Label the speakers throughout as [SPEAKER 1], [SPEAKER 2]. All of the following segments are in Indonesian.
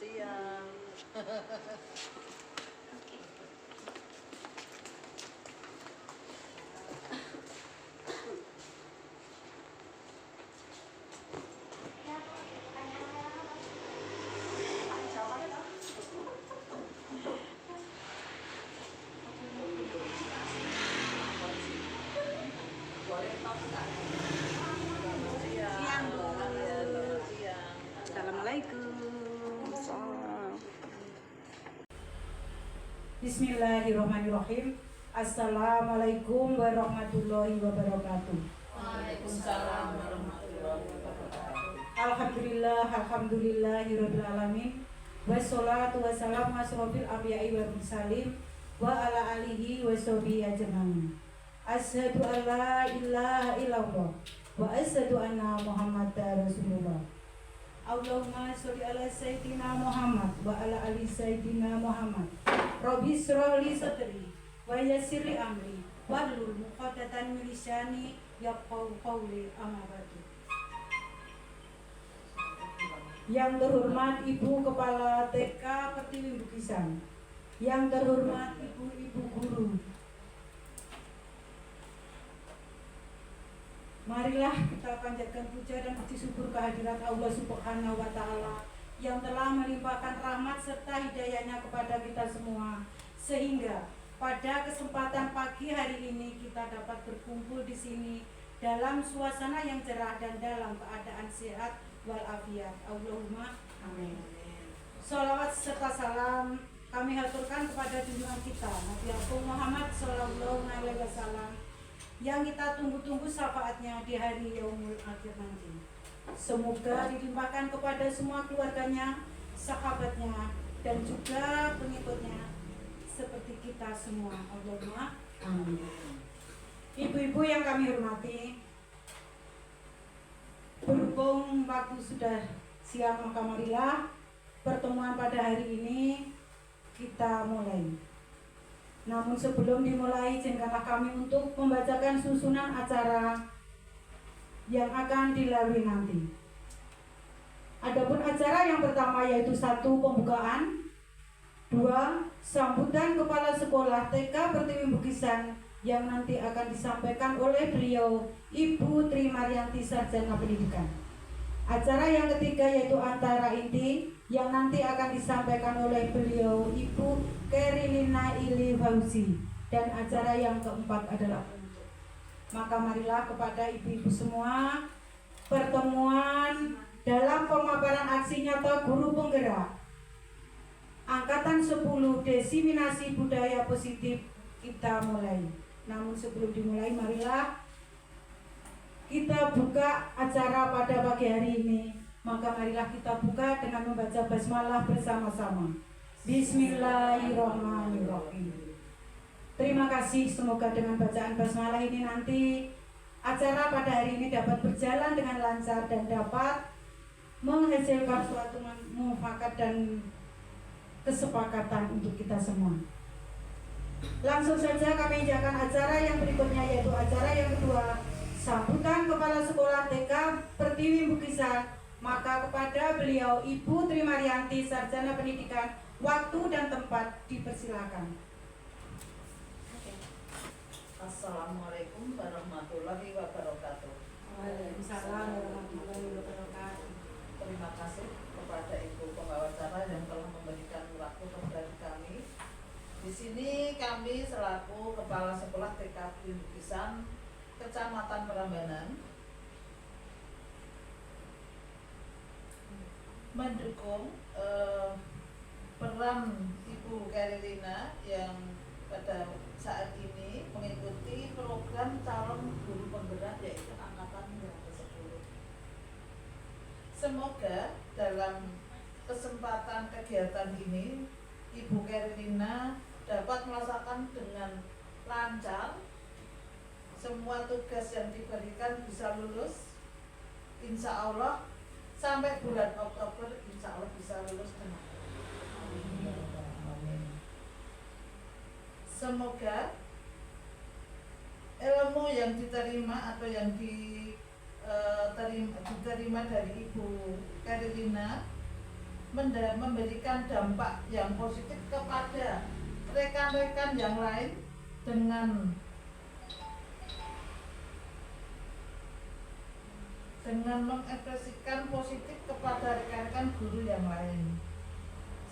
[SPEAKER 1] siang. Siang, Bu. Iya, siang.
[SPEAKER 2] Assalamualaikum.
[SPEAKER 1] Salam.
[SPEAKER 2] Bismillahirrahmanirrahim. Assalamualaikum warahmatullahi wabarakatuh.
[SPEAKER 1] Waalaikumsalam warahmatullahi wabarakatuh.
[SPEAKER 2] Alhamdulillahirabbil alamin. Wassalatu wassalamu asrofil anbiya'i wal mursalin wa ala alihi washabihi ajmain. Asyhadu an la ilaha illallah wa asyhadu anna Muhammadar Rasulullah. Allahumma sholli ala sayyidina Muhammad wa ala ali sayyidina Muhammad. Rabbi shrah li sadri wa yassir li amri wahlul 'uqdatam min lisani yafqahu qawli, amma ba'du. Yang terhormat Ibu Kepala TK Pertiwi Bukisan, yang terhormat Ibu-ibu guru, marilah kita panjatkan puja dan puji syukur kehadirat Allah Subhanahu wa Ta'ala yang telah melimpahkan rahmat serta hidayahnya kepada kita semua, sehingga pada kesempatan pagi hari ini kita dapat berkumpul di sini dalam suasana yang cerah dan dalam keadaan sehat walafiat. Allahumma amin. Sholawat serta salam kami haturkan kepada junjungan kita Nabi Muhammad Sallallahu Alaihi Wasallam yang kita tunggu-tunggu syafaatnya di hari yaumul akhir nanti. Semoga dilimpahkan kepada semua keluarganya, sahabatnya, dan juga pengikutnya seperti kita semua. Allahumma amin. Ibu-ibu yang kami hormati, berhubung waktu sudah siang, maka marilah pertemuan pada hari ini kita mulai. Namun sebelum dimulai, izinkanlah kami untuk membacakan susunan acara yang akan dilalui nanti. Adapun acara yang pertama yaitu 1. Pembukaan, 2. Sambutan Kepala Sekolah TK Pertiwi Bukisan yang nanti akan disampaikan oleh beliau Ibu Tri Maryanti Sarjana Pendidikan. Acara yang ketiga yaitu Antara Inti yang nanti akan disampaikan oleh beliau Ibu Kerilina Ili Fauzi. Dan acara yang keempat adalah penutup. Maka marilah kepada ibu-ibu semua, pertemuan dalam pemaparan aksi nyata guru penggerak Angkatan 10 Desiminasi Budaya Positif kita mulai. Namun sebelum dimulai, marilah kita buka acara pada pagi hari ini. Maka marilah kita buka dengan membaca basmalah bersama-sama. Bismillahirrahmanirrahim. Terima kasih, semoga dengan bacaan basmalah ini nanti acara pada hari ini dapat berjalan dengan lancar dan dapat menghasilkan suatu mufakat dan kesepakatan untuk kita semua. Langsung saja kami jalankan acara yang berikutnya, yaitu acara yang kedua, sambutan Kepala Sekolah TK Pertiwi Bukisan. Maka kepada beliau Ibu Tri Maryanti Sarjana Pendidikan, waktu dan tempat dipersilakan.
[SPEAKER 1] Assalamualaikum warahmatullahi wabarakatuh.
[SPEAKER 2] Waalaikumsalam warahmatullahi wabarakatuh.
[SPEAKER 1] Terima kasih kepada Ibu Pembawa acara yang telah memberikan waktu kepada kami. Di sini kami selaku Kepala Sekolah TK Pertiwi Bukisan, Kecamatan Prambanan, mendukung peran Ibu Kerilina yang pada saat ini mengikuti program calon guru penggerak yaitu angkatan yang ke-10. Semoga dalam kesempatan kegiatan ini Ibu Kerilina dapat melaksanakan dengan lancar, semua tugas yang diberikan bisa lulus, insya Allah sampai bulan Oktober insya Allah bisa lulus dengan amin. Semoga ilmu yang diterima atau yang diterima dari Ibu Kerilina memberikan dampak yang positif kepada rekan-rekan yang lain dengan mengekspresikan positif kepada rekan-rekan guru yang lain.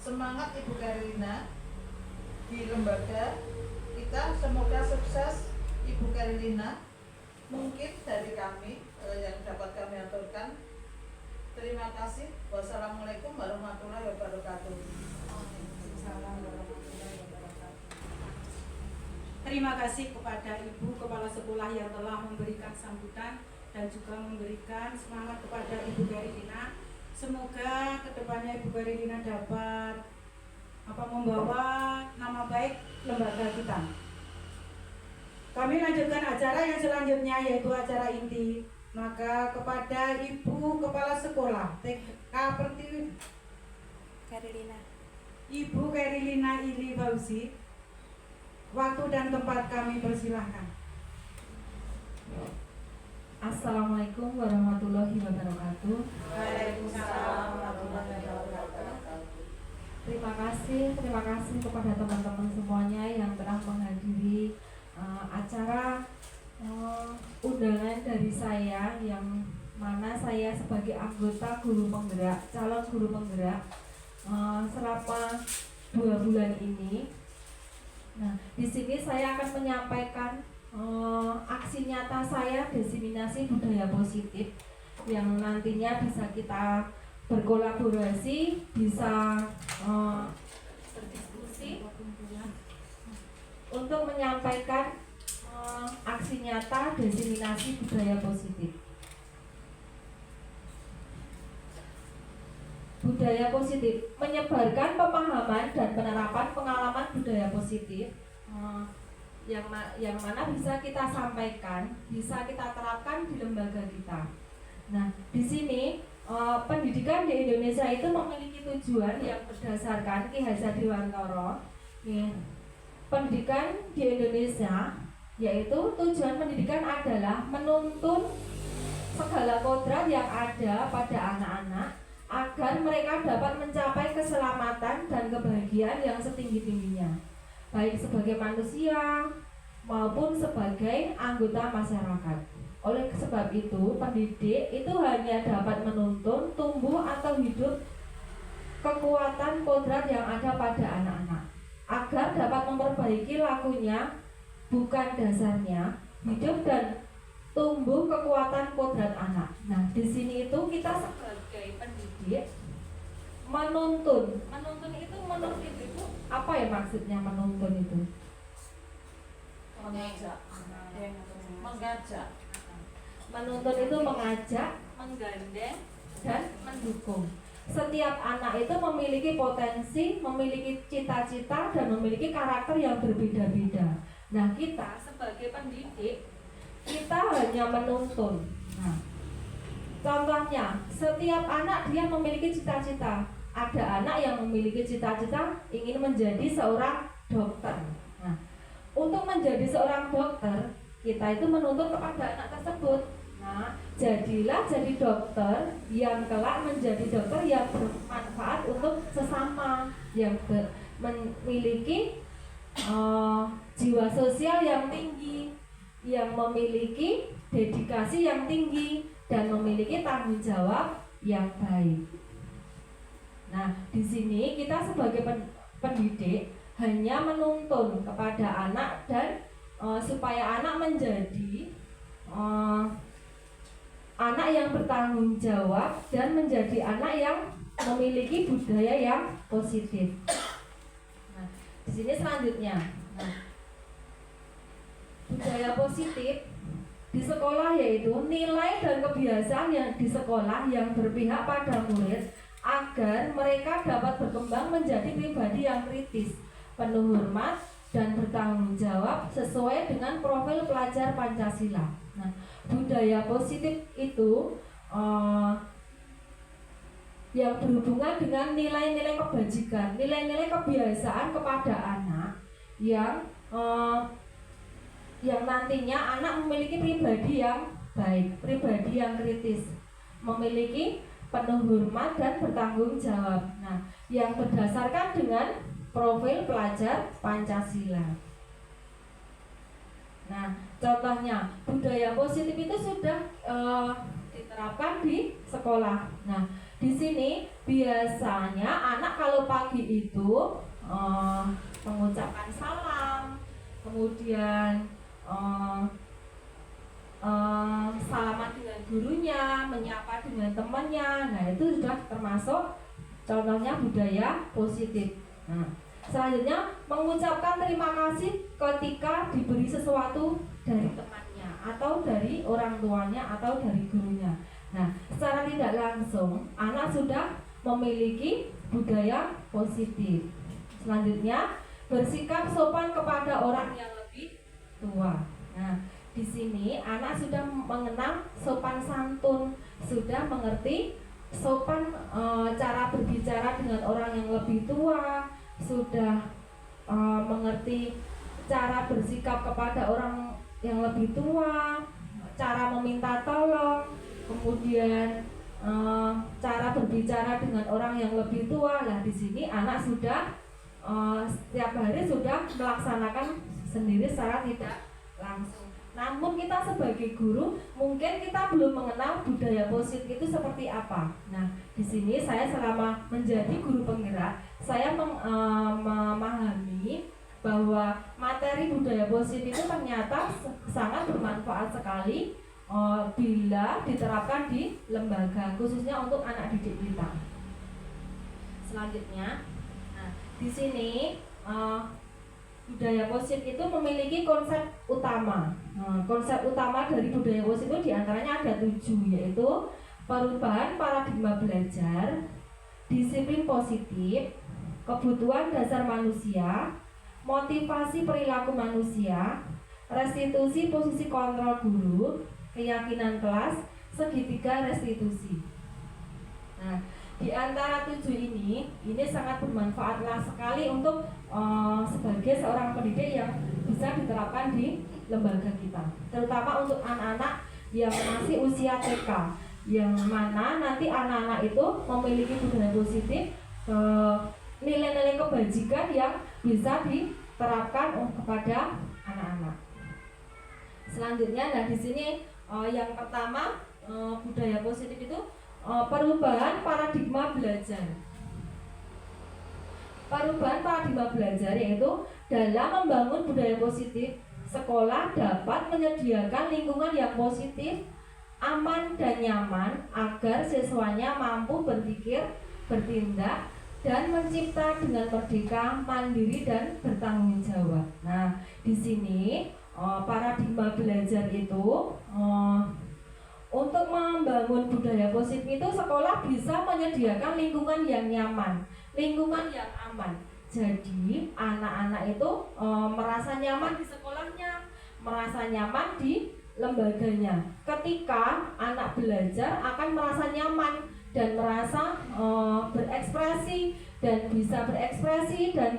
[SPEAKER 1] Semangat Ibu Karilina di lembaga kita, semoga sukses Ibu Karilina. Mungkin dari kami yang dapat kami aturkan. Terima kasih. Wassalamualaikum warahmatullahi wabarakatuh.
[SPEAKER 2] Terima kasih kepada Ibu Kepala Sekolah yang telah memberikan sambutan dan juga memberikan semangat kepada Ibu Karilina. Semoga kedepannya Ibu Karilina dapat membawa nama baik lembaga kita. Kami lanjutkan acara yang selanjutnya, yaitu acara inti. Maka kepada Ibu Kepala Sekolah TK Pertiwi
[SPEAKER 3] Karilina.
[SPEAKER 2] Ibu Karilina Ili Fauzi, waktu dan tempat kami persilahkan.
[SPEAKER 3] Assalamualaikum warahmatullahi wabarakatuh.
[SPEAKER 1] Waalaikumsalam warahmatullahi wabarakatuh.
[SPEAKER 3] Terima kasih kepada teman-teman semuanya yang telah menghadiri acara undangan dari saya, yang mana saya sebagai anggota guru penggerak, calon guru penggerak selama 2 bulan ini. Nah, di sini saya akan menyampaikan aksi nyata saya diseminasi budaya positif yang nantinya bisa kita berkolaborasi, bisa berdiskusi untuk menyampaikan aksi nyata diseminasi budaya positif. Budaya positif menyebarkan pemahaman dan penerapan pengalaman budaya positif yang mana bisa kita sampaikan, bisa kita terapkan di lembaga kita. Nah, di sini pendidikan di Indonesia itu memiliki tujuan yang berdasarkan Ki Hajar Dewantara. Pendidikan di Indonesia, yaitu tujuan pendidikan adalah menuntun segala kodrat yang ada pada anak-anak agar mereka dapat mencapai keselamatan dan kebahagiaan yang setinggi-tingginya, baik sebagai manusia maupun sebagai anggota masyarakat. Oleh sebab itu, pendidik itu hanya dapat menuntun, tumbuh atau hidup kekuatan kodrat yang ada pada anak-anak, agar dapat memperbaiki lakunya, bukan dasarnya, hidup dan tumbuh kekuatan kodrat anak. Nah, di sini itu kita sebagai pendidik menuntun itu apa ya maksudnya menuntun itu?
[SPEAKER 1] Mengajak.
[SPEAKER 3] Menuntun itu mengajak, menggandeng, dan mendukung. Setiap anak itu memiliki potensi, memiliki cita-cita, dan memiliki karakter yang berbeda-beda. Nah, kita sebagai pendidik, kita hanya menuntun. Nah, contohnya, setiap anak dia memiliki cita-cita. Ada anak yang memiliki cita-cita ingin menjadi seorang dokter. Nah, untuk menjadi seorang dokter, kita itu menuntun kepada anak tersebut. Nah, jadilah jadi dokter yang kelak menjadi dokter yang bermanfaat untuk sesama, yang memiliki jiwa sosial yang tinggi, yang memiliki dedikasi yang tinggi, dan memiliki tanggung jawab yang baik. Nah, di sini kita sebagai pendidik hanya menuntun kepada anak dan supaya anak menjadi anak yang bertanggung jawab dan menjadi anak yang memiliki budaya yang positif. Nah, di sini selanjutnya, budaya positif di sekolah yaitu nilai dan kebiasaan yang di sekolah yang berpihak pada murid agar mereka dapat berkembang menjadi pribadi yang kritis, penuh hormat, dan bertanggung jawab sesuai dengan profil pelajar Pancasila. Nah, budaya positif itu yang berhubungan dengan nilai-nilai kebajikan, nilai-nilai kebiasaan kepada anak yang nantinya anak memiliki pribadi yang baik, pribadi yang kritis, memiliki penuh hormat dan bertanggung jawab. Nah, yang berdasarkan dengan profil pelajar Pancasila. Nah, contohnya budaya positif itu sudah diterapkan di sekolah. Nah, di sini biasanya anak kalau pagi itu mengucapkan salam, kemudian salaman dengan gurunya, menyapa dengan temannya. Nah, itu sudah termasuk contohnya budaya positif. Nah, selanjutnya mengucapkan terima kasih ketika diberi sesuatu dari temannya atau dari orang tuanya atau dari gurunya. Nah, secara tidak langsung anak sudah memiliki budaya positif. Selanjutnya bersikap sopan kepada orang yang lebih tua. Nah, di sini anak sudah mengenal sopan santun, sudah mengerti sopan cara berbicara dengan orang yang lebih tua, sudah mengerti cara bersikap kepada orang yang lebih tua, cara meminta tolong, kemudian cara berbicara dengan orang yang lebih tua. Nah, di sini anak sudah setiap hari sudah melaksanakan sendiri secara tidak langsung. Namun kita sebagai guru mungkin kita belum mengenal budaya positif itu seperti apa. Nah, di sini saya selama menjadi guru penggerak, saya memahami bahwa materi budaya positif itu ternyata sangat bermanfaat sekali bila diterapkan di lembaga, khususnya untuk anak didik kita. Selanjutnya, nah, di sini budaya positif itu memiliki konsep utama. Konsep utama dari budaya positif itu diantaranya ada 7, yaitu perubahan paradigma belajar, disiplin positif, kebutuhan dasar manusia, motivasi perilaku manusia, restitusi posisi kontrol guru, keyakinan kelas, segitiga restitusi. Nah, di antara 7 ini sangat bermanfaatlah sekali untuk sebagai seorang pendidik yang bisa diterapkan di lembaga kita, terutama untuk anak-anak yang masih usia TK, yang mana nanti anak-anak itu memiliki budaya positif, nilai-nilai kebajikan yang bisa diterapkan kepada anak-anak. Selanjutnya, nah di sini yang pertama budaya positif itu perubahan paradigma belajar. Perubahan paradigma belajar yaitu dalam membangun budaya positif, sekolah dapat menyediakan lingkungan yang positif, aman dan nyaman agar siswanya mampu berpikir, bertindak, dan mencipta dengan merdeka, mandiri, dan bertanggung jawab. Nah, di sini paradigma belajar itu untuk membangun budaya positif itu sekolah bisa menyediakan lingkungan yang nyaman, lingkungan yang aman. Jadi anak-anak itu merasa nyaman di sekolahnya, merasa nyaman di lembaganya. Ketika anak belajar akan merasa nyaman dan merasa berekspresi dan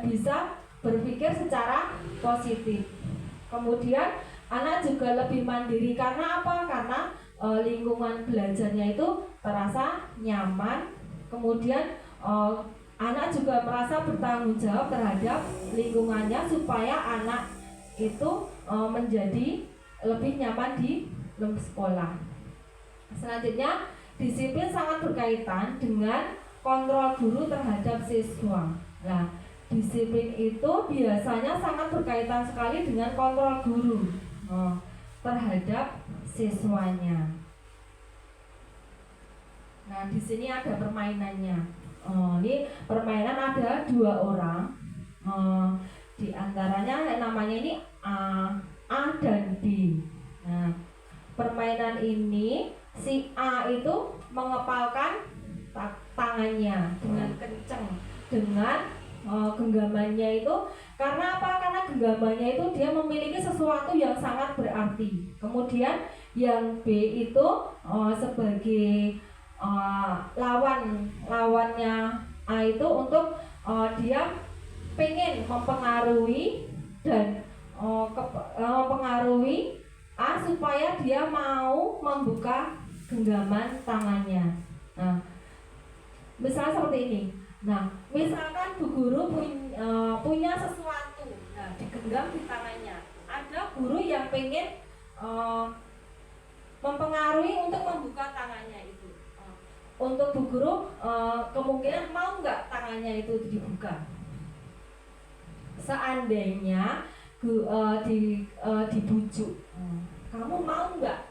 [SPEAKER 3] bisa berpikir secara positif. Kemudian anak juga lebih mandiri karena apa? Karena lingkungan belajarnya itu terasa nyaman. Kemudian anak juga merasa bertanggung jawab terhadap lingkungannya supaya anak itu menjadi lebih nyaman di sekolah. Selanjutnya, disiplin sangat berkaitan dengan kontrol guru terhadap siswa. Nah, disiplin itu biasanya sangat berkaitan sekali dengan kontrol guru terhadap siswanya. Nah, di sini ada permainannya. Ini permainan ada 2 orang. Di antaranya namanya ini A dan B. Nah, permainan ini si A itu mengepalkan tangannya dengan kencang, dengan genggamannya itu. Karena apa? Karena genggamannya itu dia memiliki sesuatu yang sangat berarti. Kemudian yang B itu sebagai lawannya A itu untuk dia pengen mempengaruhi dan mempengaruhi A supaya dia mau membuka genggaman tangannya. Nah, Misalnya seperti ini. Nah, misalkan Bu Guru punya sesuatu, nah digenggam di tangannya. Ada guru yang pengen mempengaruhi untuk membuka tangannya itu. Untuk Bu Guru kemungkinan mau nggak tangannya itu dibuka? Seandainya dibujuk, kamu mau nggak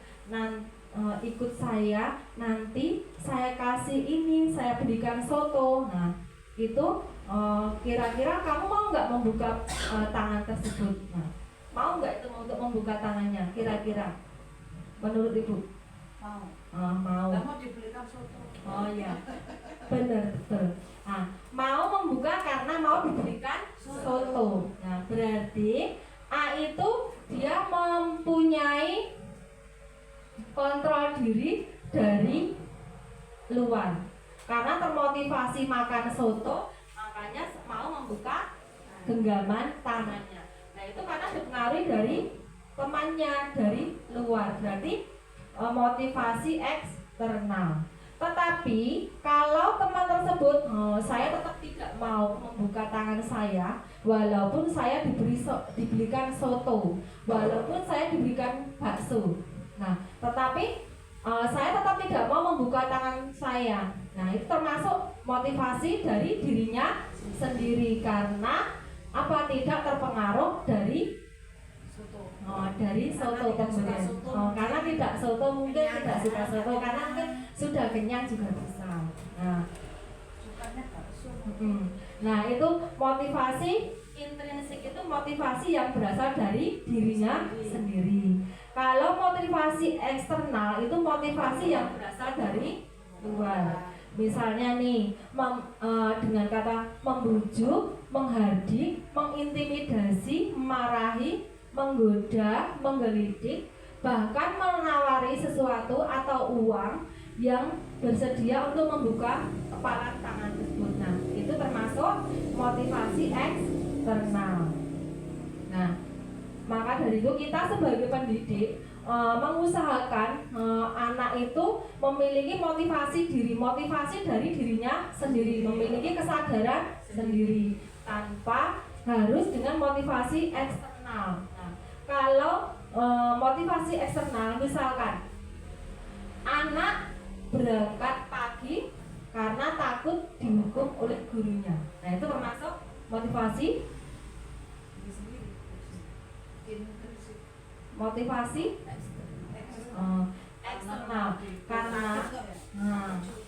[SPEAKER 3] ikut saya, nanti saya kasih ini, saya berikan soto. Nah itu kira-kira kamu mau nggak membuka tangan tersebut? Nah, mau nggak itu untuk membuka tangannya kira-kira menurut Ibu? Mau.
[SPEAKER 1] Kamu dibelikan soto.
[SPEAKER 3] Oh ya, benar betul. Nah, mau membuka karena mau diberikan soto. Nah, berarti A itu dia mempunyai kontrol diri dari luar. Karena termotivasi makan soto, makanya mau membuka genggaman tangannya. Nah, itu karena dipengaruhi dari temannya dari luar. Berarti motivasi eksternal. Tetapi kalau teman tersebut saya tetap tidak mau membuka tangan saya, walaupun saya diberikan soto, walaupun saya diberikan bakso. Nah, tetapi saya tetap tidak mau membuka tangan saya. Nah, itu termasuk motivasi dari dirinya sendiri karena apa? Tidak terpengaruh dari soto kemudian. Karena tidak soto mungkin tidak suka soto, karena mungkin sudah kenyang juga bisa. Nah, nah itu motivasi intrinsik, itu motivasi yang berasal dari dirinya sendiri. Kalau motivasi eksternal itu motivasi yang berasal dari luar. Misalnya nih, dengan kata membujuk, menghardik, mengintimidasi, memarahi, menggoda, menggelitik, bahkan menawari sesuatu atau uang yang bersedia untuk membuka kepalan tangan tersebut. Nah, itu termasuk motivasi eksternal. Nah, maka dari itu kita sebagai pendidik mengusahakan anak itu memiliki motivasi dari dirinya sendiri, memiliki kesadaran sendiri tanpa harus dengan motivasi eksternal. Nah, kalau motivasi eksternal, misalkan anak berangkat pagi karena takut dihukum oleh gurunya. Nah, itu termasuk motivasi eksternal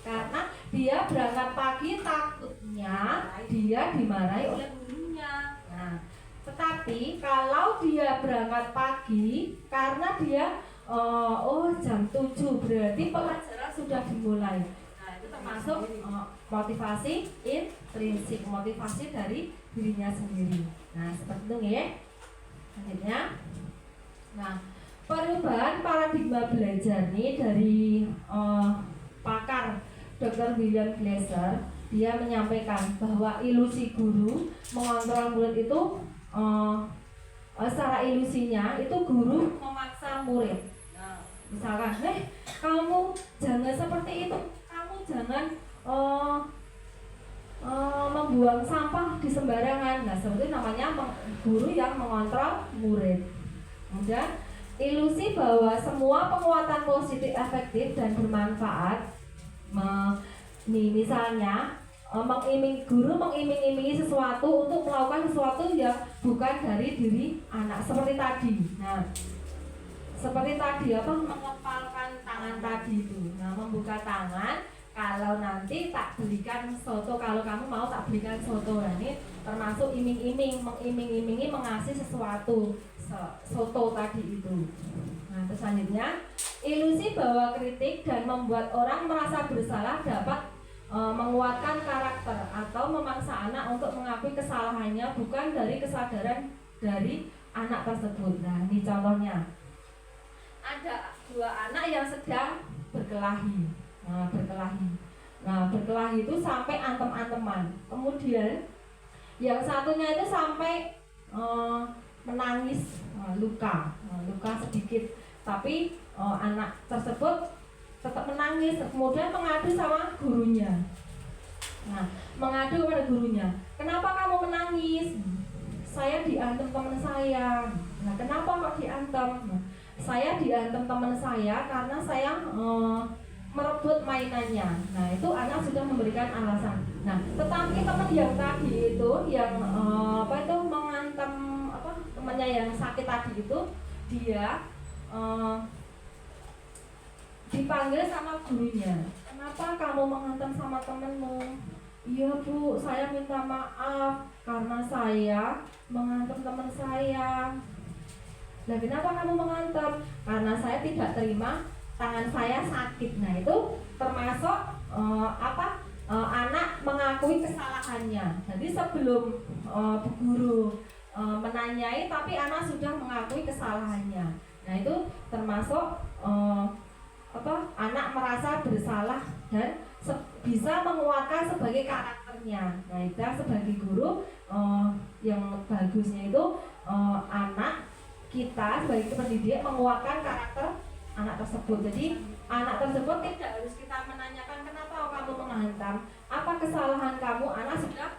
[SPEAKER 3] karena dia berangkat pagi takutnya dia dimarahi oleh gurunya. Nah, tetapi kalau dia berangkat pagi karena dia jam 7 berarti pelajaran sudah dimulai. Nah, itu termasuk motivasi intrinsik, motivasi dari dirinya sendiri. Nah, seperti itu ya. Selanjutnya, nah, perubahan paradigma belajar nih dari pakar Dr. William Glasser, dia menyampaikan bahwa ilusi guru mengontrol murid itu secara ilusinya itu guru memaksa murid. Nah, misalkan, kamu jangan seperti itu, kamu jangan membuang sampah di sembarangan. Nah, seperti namanya guru yang mengontrol murid. Kemudian ilusi bahwa semua penguatan positif efektif dan bermanfaat, misalnya guru mengiming-imingi sesuatu untuk melakukan sesuatu yang bukan dari diri anak, seperti tadi. Nah, seperti tadi mengepalkan tangan tadi itu. Nah, membuka tangan, kalau nanti tak belikan soto, kalau kamu mau tak belikan soto. Nah, ini termasuk iming-iming, mengiming-imingi mengasih sesuatu, soto tadi itu. Nah, terus selanjutnya, ilusi bahwa kritik dan membuat orang merasa bersalah dapat menguatkan karakter atau memaksa anak untuk mengakui kesalahannya bukan dari kesadaran dari anak tersebut. Nah, ini contohnya. Ada dua anak yang sedang berkelahi. Berkelahi itu sampai antem-anteman. Kemudian yang satunya itu sampai menangis, luka sedikit. Tapi anak tersebut tetap menangis, kemudian mengadu sama gurunya. Nah, mengadu kepada gurunya. Kenapa kamu menangis? Saya diantem teman saya. Nah, kenapa kok diantem? Nah, saya diantem teman saya karena saya merebut mainannya. Nah, itu anak sudah memberikan alasan. Nah, tetapi teman yang tadi itu yang mengantem temannya yang sakit tadi itu, dia dipanggil sama gurunya. Kenapa kamu mengantem sama temenmu? Iya bu, saya minta maaf karena saya mengantem teman saya. Nah, kenapa kamu mengantem? Karena saya tidak terima tangan saya sakit. Nah, itu termasuk anak mengakui kesalahannya. Jadi sebelum bu guru menanyai, tapi anak sudah mengakui kesalahannya. Nah, itu termasuk anak merasa bersalah dan bisa menguatkan sebagai karakternya. Nah, kita sebagai guru yang bagusnya itu anak kita sebagai pendidik menguatkan karakter anak tersebut. Jadi anak tersebut tidak harus kita menanyakan kenapa kamu menghantam, apa kesalahan kamu. Anak sudah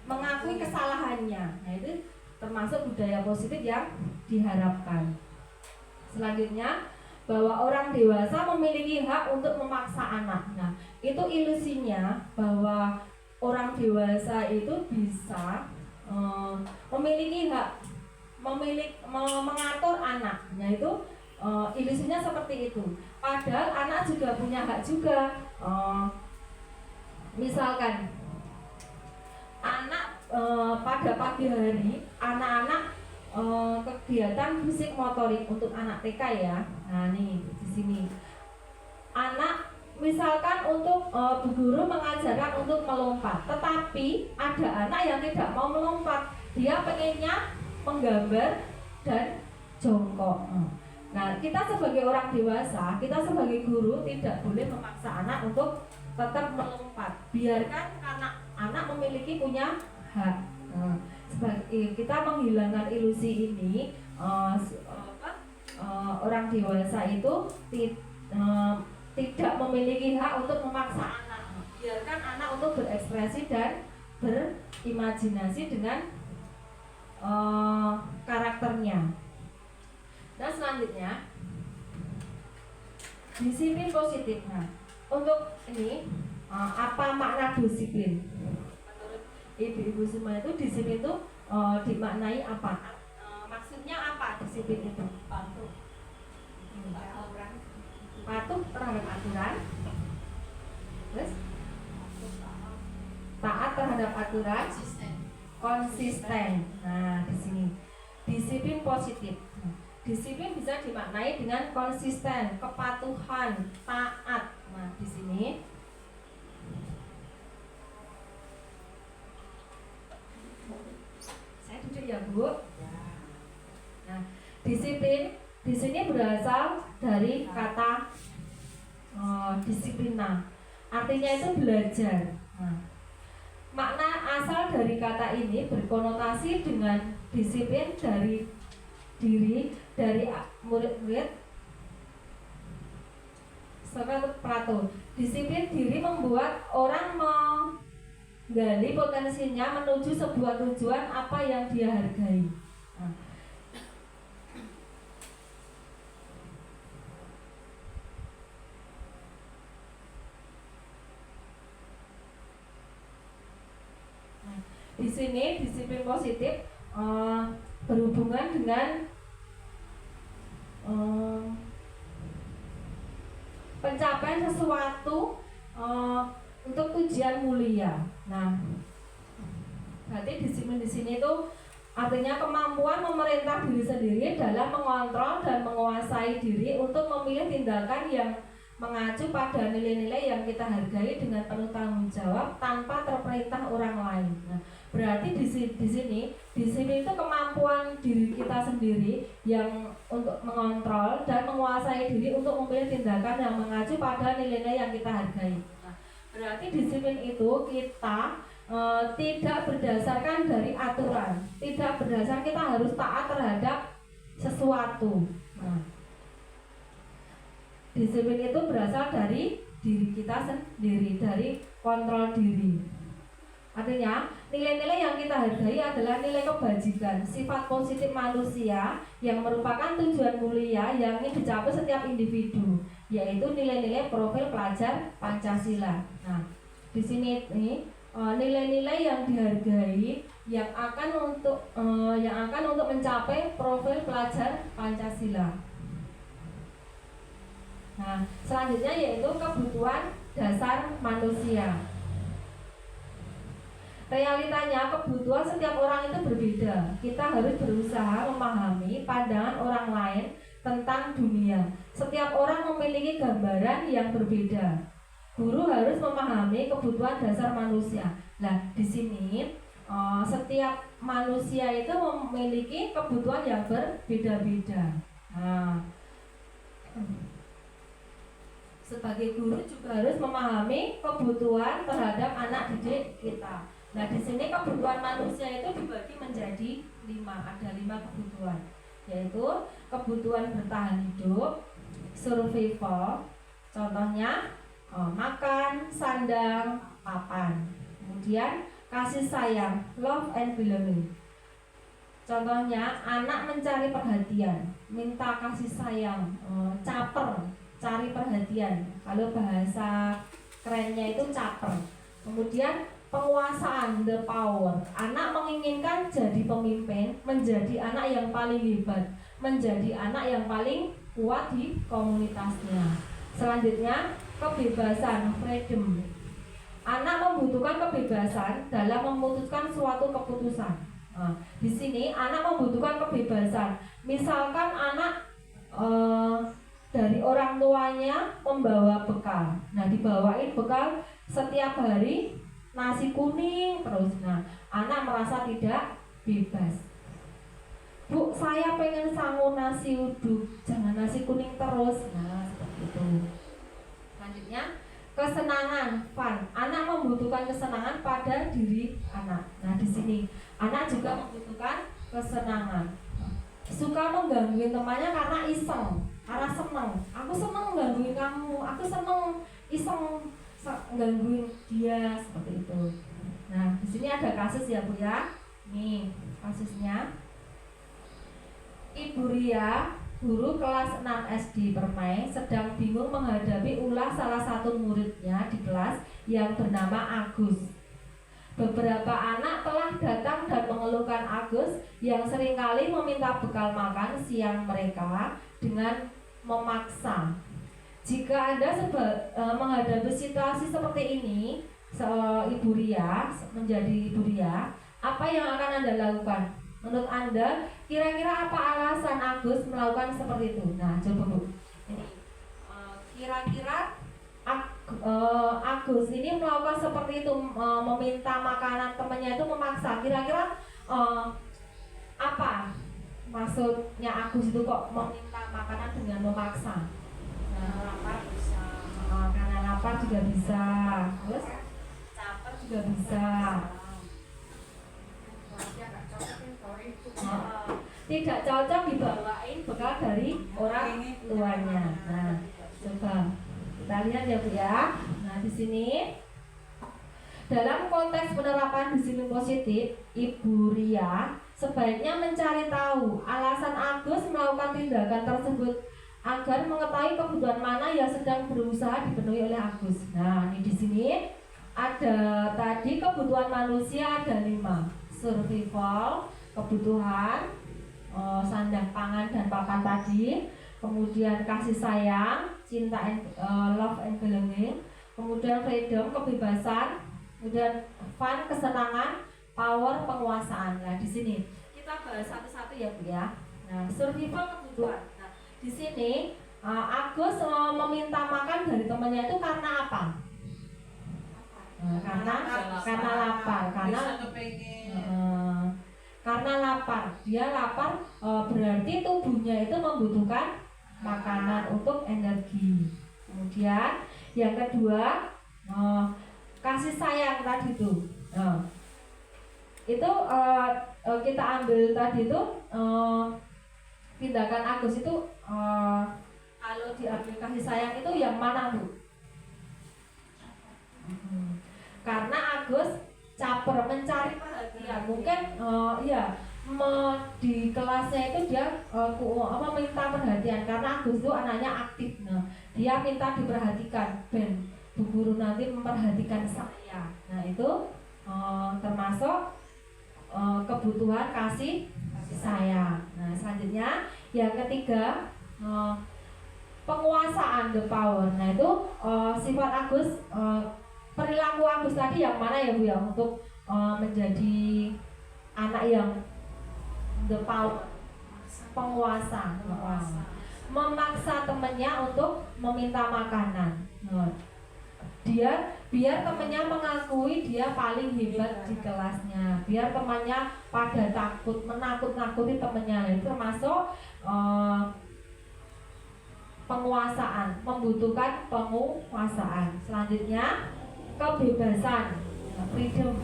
[SPEAKER 3] mengakui kesalahannya. Nah, itu termasuk budaya positif yang diharapkan. Selanjutnya, bahwa orang dewasa memiliki hak untuk memaksa anak. Nah, itu ilusinya bahwa orang dewasa itu bisa memiliki hak mengatur anak. Nah, itu ilusinya seperti itu. Padahal anak juga punya hak juga. Misalkan anak pada pagi hari, anak-anak kegiatan fisik motorik untuk anak TK ya. Nah, nih di sini anak misalkan untuk bu guru mengajarkan untuk melompat, tetapi ada anak yang tidak mau melompat, dia pengennya menggambar dan jongkok. Nah, kita sebagai orang dewasa, kita sebagai guru tidak boleh memaksa anak untuk tetap melompat. Biarkan anak memiliki punya hak. Kita menghilangkan ilusi ini, orang dewasa itu tidak memiliki hak untuk memaksa anak. Biarkan anak untuk berekspresi dan berimajinasi dengan karakternya. Dan selanjutnya, disiplin positif. Nah, untuk ini apa makna disiplin? Ibu-ibu semua itu disiplin itu dimaknai apa? Maksudnya apa disiplin itu? Patuh terhadap aturan. Terus taat terhadap aturan, konsisten. Nah, di sini disiplin positif. Disiplin bisa dimaknai dengan konsisten, kepatuhan, taat. Nah, di sini ya Bu. Nah, disiplin di sini berasal dari kata disiplina. Artinya itu belajar. Nah, makna asal dari kata ini berkonotasi dengan disiplin dari diri dari murid-murid serta pelatur. Disiplin diri membuat orang menggali potensinya menuju sebuah tujuan apa yang dia hargai. Di sini disiplin positif berhubungan dengan pencapaian sesuatu untuk tujuan mulia. Nah, berarti disiplin di sini itu artinya kemampuan memerintah diri sendiri dalam mengontrol dan menguasai diri untuk memilih tindakan yang mengacu pada nilai-nilai yang kita hargai dengan penuh tanggung jawab tanpa terperintah orang lain. Nah, berarti di sini disiplin itu kemampuan diri kita sendiri yang untuk mengontrol dan menguasai diri untuk memilih tindakan yang mengacu pada nilai-nilai yang kita hargai. Nah, berarti disiplin itu kita tidak berdasarkan dari aturan, tidak berdasarkan kita harus taat terhadap sesuatu. Nah, disiplin itu berasal dari diri kita sendiri, dari kontrol diri. Artinya, nilai-nilai yang kita hargai adalah nilai kebajikan, sifat positif manusia yang merupakan tujuan mulia yang ingin dicapai setiap individu, yaitu nilai-nilai profil pelajar Pancasila. Nah, di sini ini nilai-nilai yang dihargai yang akan untuk mencapai profil pelajar Pancasila. Nah, selanjutnya yaitu kebutuhan dasar manusia. Realitanya kebutuhan setiap orang itu berbeda. Kita harus berusaha memahami pandangan orang lain tentang dunia. Setiap orang memiliki gambaran yang berbeda. Guru harus memahami kebutuhan dasar manusia. Nah, di sini setiap manusia itu memiliki kebutuhan yang berbeda-beda. Nah, sebagai guru juga harus memahami kebutuhan terhadap anak didik kita. Nah, di sini kebutuhan manusia itu dibagi menjadi 5. Ada 5 kebutuhan, yaitu kebutuhan bertahan hidup, survival, contohnya makan, sandang, papan. Kemudian kasih sayang, love and belonging. Contohnya anak mencari perhatian, minta kasih sayang, caper, cari perhatian. Kalau bahasa kerennya itu caper. Kemudian penguasaan, the power. Anak menginginkan jadi pemimpin, menjadi anak yang paling hebat, menjadi anak yang paling kuat di komunitasnya. Selanjutnya, kebebasan, freedom. Anak membutuhkan kebebasan dalam memutuskan suatu keputusan. Nah, di sini anak membutuhkan kebebasan. Misalkan anak dari orang tuanya membawa bekal. Nah, dibawain bekal setiap hari nasi kuning terus. Nah, anak merasa tidak bebas. Bu, saya pengen sangu nasi uduk, jangan nasi kuning terus. Nah, seperti itu. Selanjutnya, kesenangan, fun. Anak membutuhkan kesenangan pada diri anak. Nah, di sini anak juga membutuhkan kesenangan. Suka menggangguin temannya karena iseng, karena seneng. Aku seneng gangguin kamu, aku seneng iseng gangguin dia, seperti itu. Nah, di sini ada kasus ya Bu ya. Nih kasusnya. Ibu Ria, guru kelas 6 SD Permai, sedang bingung menghadapi ulah salah satu muridnya di kelas yang bernama Agus. Beberapa anak telah datang dan mengeluhkan Agus yang seringkali meminta bekal makan siang mereka dengan memaksa. Jika Anda menghadapi situasi seperti ini, Ibu Ria, menjadi Ibu Ria, apa yang akan Anda lakukan? Menurut Anda, kira-kira apa alasan Agus melakukan seperti itu? Nah, coba Bu. Ini kira-kira Agus ini melakukan seperti itu, meminta makanan temannya itu memaksa. Kira-kira apa maksudnya Agus itu kok meminta makanan dengan memaksa? Lapar bisa, karena lapar juga bisa, terus caper juga bisa. Tidak cocok dibawain bekal dari orang tuanya. Nah, coba kita lihat ya Bu ya. Nah, di sini dalam konteks penerapan disiplin positif, Ibu Ria sebaiknya mencari tahu alasan Agus melakukan tindakan tersebut agar mengetahui kebutuhan mana yang sedang berusaha dipenuhi oleh Agus. Nah, ini di sini ada tadi kebutuhan manusia ada 5. Survival, kebutuhan sandang, pangan dan papan tadi. Kemudian kasih sayang, cinta love and belonging. Kemudian freedom, kebebasan. Kemudian fun, kesenangan, power, penguasaan. Nah, di sini kita bahas satu-satu ya Bu ya. Nah, survival kebutuhan. Di sini Agus meminta makan dari temannya itu karena apa? Karena lapar, karena lapar. Dia lapar, berarti tubuhnya itu membutuhkan makanan untuk energi. Kemudian yang kedua, kasih sayang tadi itu. Itu kita ambil tadi itu tindakan Agus itu kalau diambil kasih sayang itu yang mana Bu? di kelasnya itu dia minta perhatian karena Agus itu anaknya aktif. Nah, dia minta diperhatikan, Ben Bu Guru nanti memperhatikan saya. Nah, itu termasuk kebutuhan kasih sayang. Nah, selanjutnya yang ketiga penguasaan, the power. Nah, itu sifat Agus, perilaku Agus tadi yang mana ya Bu ya untuk menjadi anak yang the power, penguasa, memaksa temannya untuk meminta makanan. Dia biar temannya mengakui dia paling hebat di kelasnya, biar temannya pada takut, menakut-nakuti temannya. Itu termasuk penguasaan, membutuhkan penguasaan. Selanjutnya kebebasan, freedom.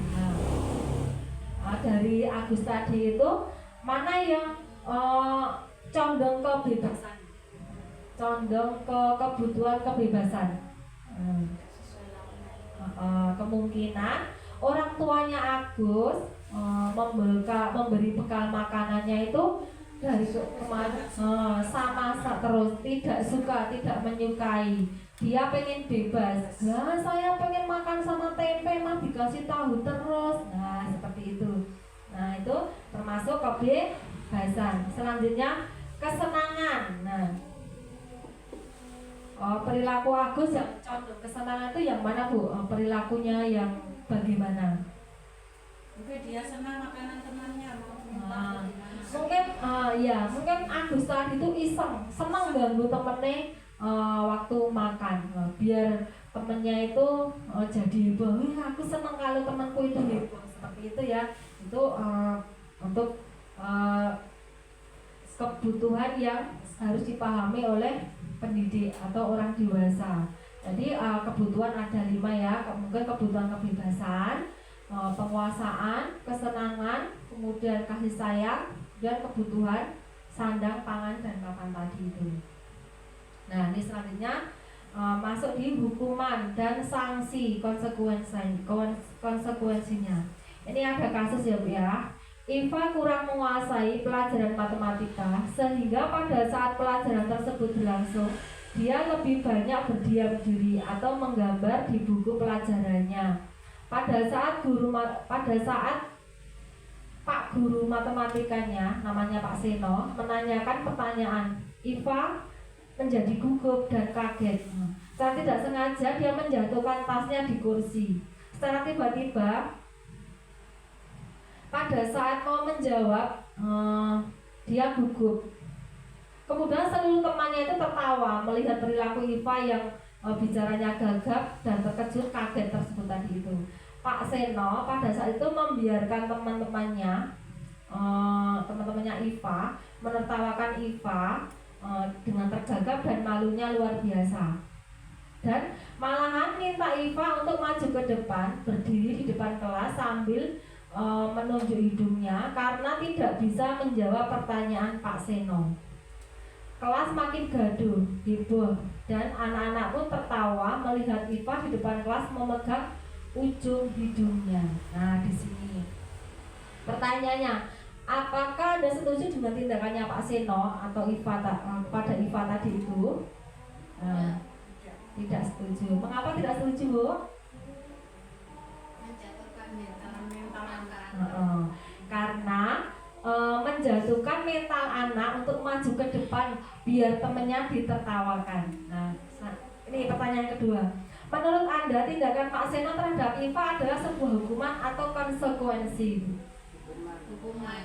[SPEAKER 3] Dari Agus tadi itu mana yang condong ke kebebasan, condong ke kebutuhan kebebasan. Kemungkinan orang tuanya Agus memberi bekal makanannya itu dari kemarin sama terus, tidak suka, tidak menyukai. Dia pengen bebas. Nah, saya pengen makan sama tempe mah dikasih tahu terus. Nah, seperti itu. Nah, itu termasuk kebebasan. Selanjutnya kesenangan. Nah, perilaku Agus yang condong kesenangan itu yang mana Bu? Perilakunya yang bagaimana?
[SPEAKER 2] Mungkin dia senang makanan temannya,
[SPEAKER 3] mungkin Agus tadi itu iseng, senang ganggu temennya waktu makan, biar temennya itu jadi heboh. Aku senang kalau temanku itu heboh, seperti itu ya. Itu untuk kebutuhan yang harus dipahami oleh pendidik atau orang dewasa. Jadi kebutuhan ada 5 ya, mungkin kebutuhan kebebasan, penguasaan, kesenangan, kemudian kasih sayang, dan kebutuhan sandang, pangan, dan papan tadi itu. Nah, ini selanjutnya masuk di hukuman dan sanksi, konsekuensinya. Ini ada kasus ya Bu ya. Iva kurang menguasai pelajaran matematika sehingga pada saat pelajaran tersebut berlangsung, dia lebih banyak berdiam diri atau menggambar di buku pelajarannya. Pada saat Pak Guru matematikanya, namanya Pak Seno, menanyakan pertanyaan, Iva menjadi gugup dan kaget. Secara tidak sengaja dia menjatuhkan tasnya di kursi. Secara tiba-tiba pada saat mau menjawab dia gugup. Kemudian seluruh temannya itu tertawa melihat perilaku Iva yang bicaranya gagap dan terkejut kaget tersebut tadi itu. Pak Seno pada saat itu membiarkan teman-temannya Iva menertawakan Iva dengan tergagap dan malunya luar biasa. Dan malahan minta Iva untuk maju ke depan, berdiri di depan kelas sambil menunjuk hidungnya karena tidak bisa menjawab pertanyaan Pak Seno. Kelas makin gaduh, heboh, dan anak-anak pun tertawa melihat Iva di depan kelas memegang ujung hidungnya. Nah, di sini pertanyaannya, apakah Anda setuju dengan tindakannya Pak Seno atau Iva pada Iva tadi itu? Tidak setuju. Mengapa tidak setuju, Bu?
[SPEAKER 4] Menjatuhkan mental anak.
[SPEAKER 3] Karena menjatuhkan mental anak untuk maju ke depan biar temennya ditertawakan. Nah, ini pertanyaan kedua. Menurut Anda tindakan Pak Seno terhadap Iva adalah sebuah hukuman atau konsekuensi?
[SPEAKER 4] Hukuman.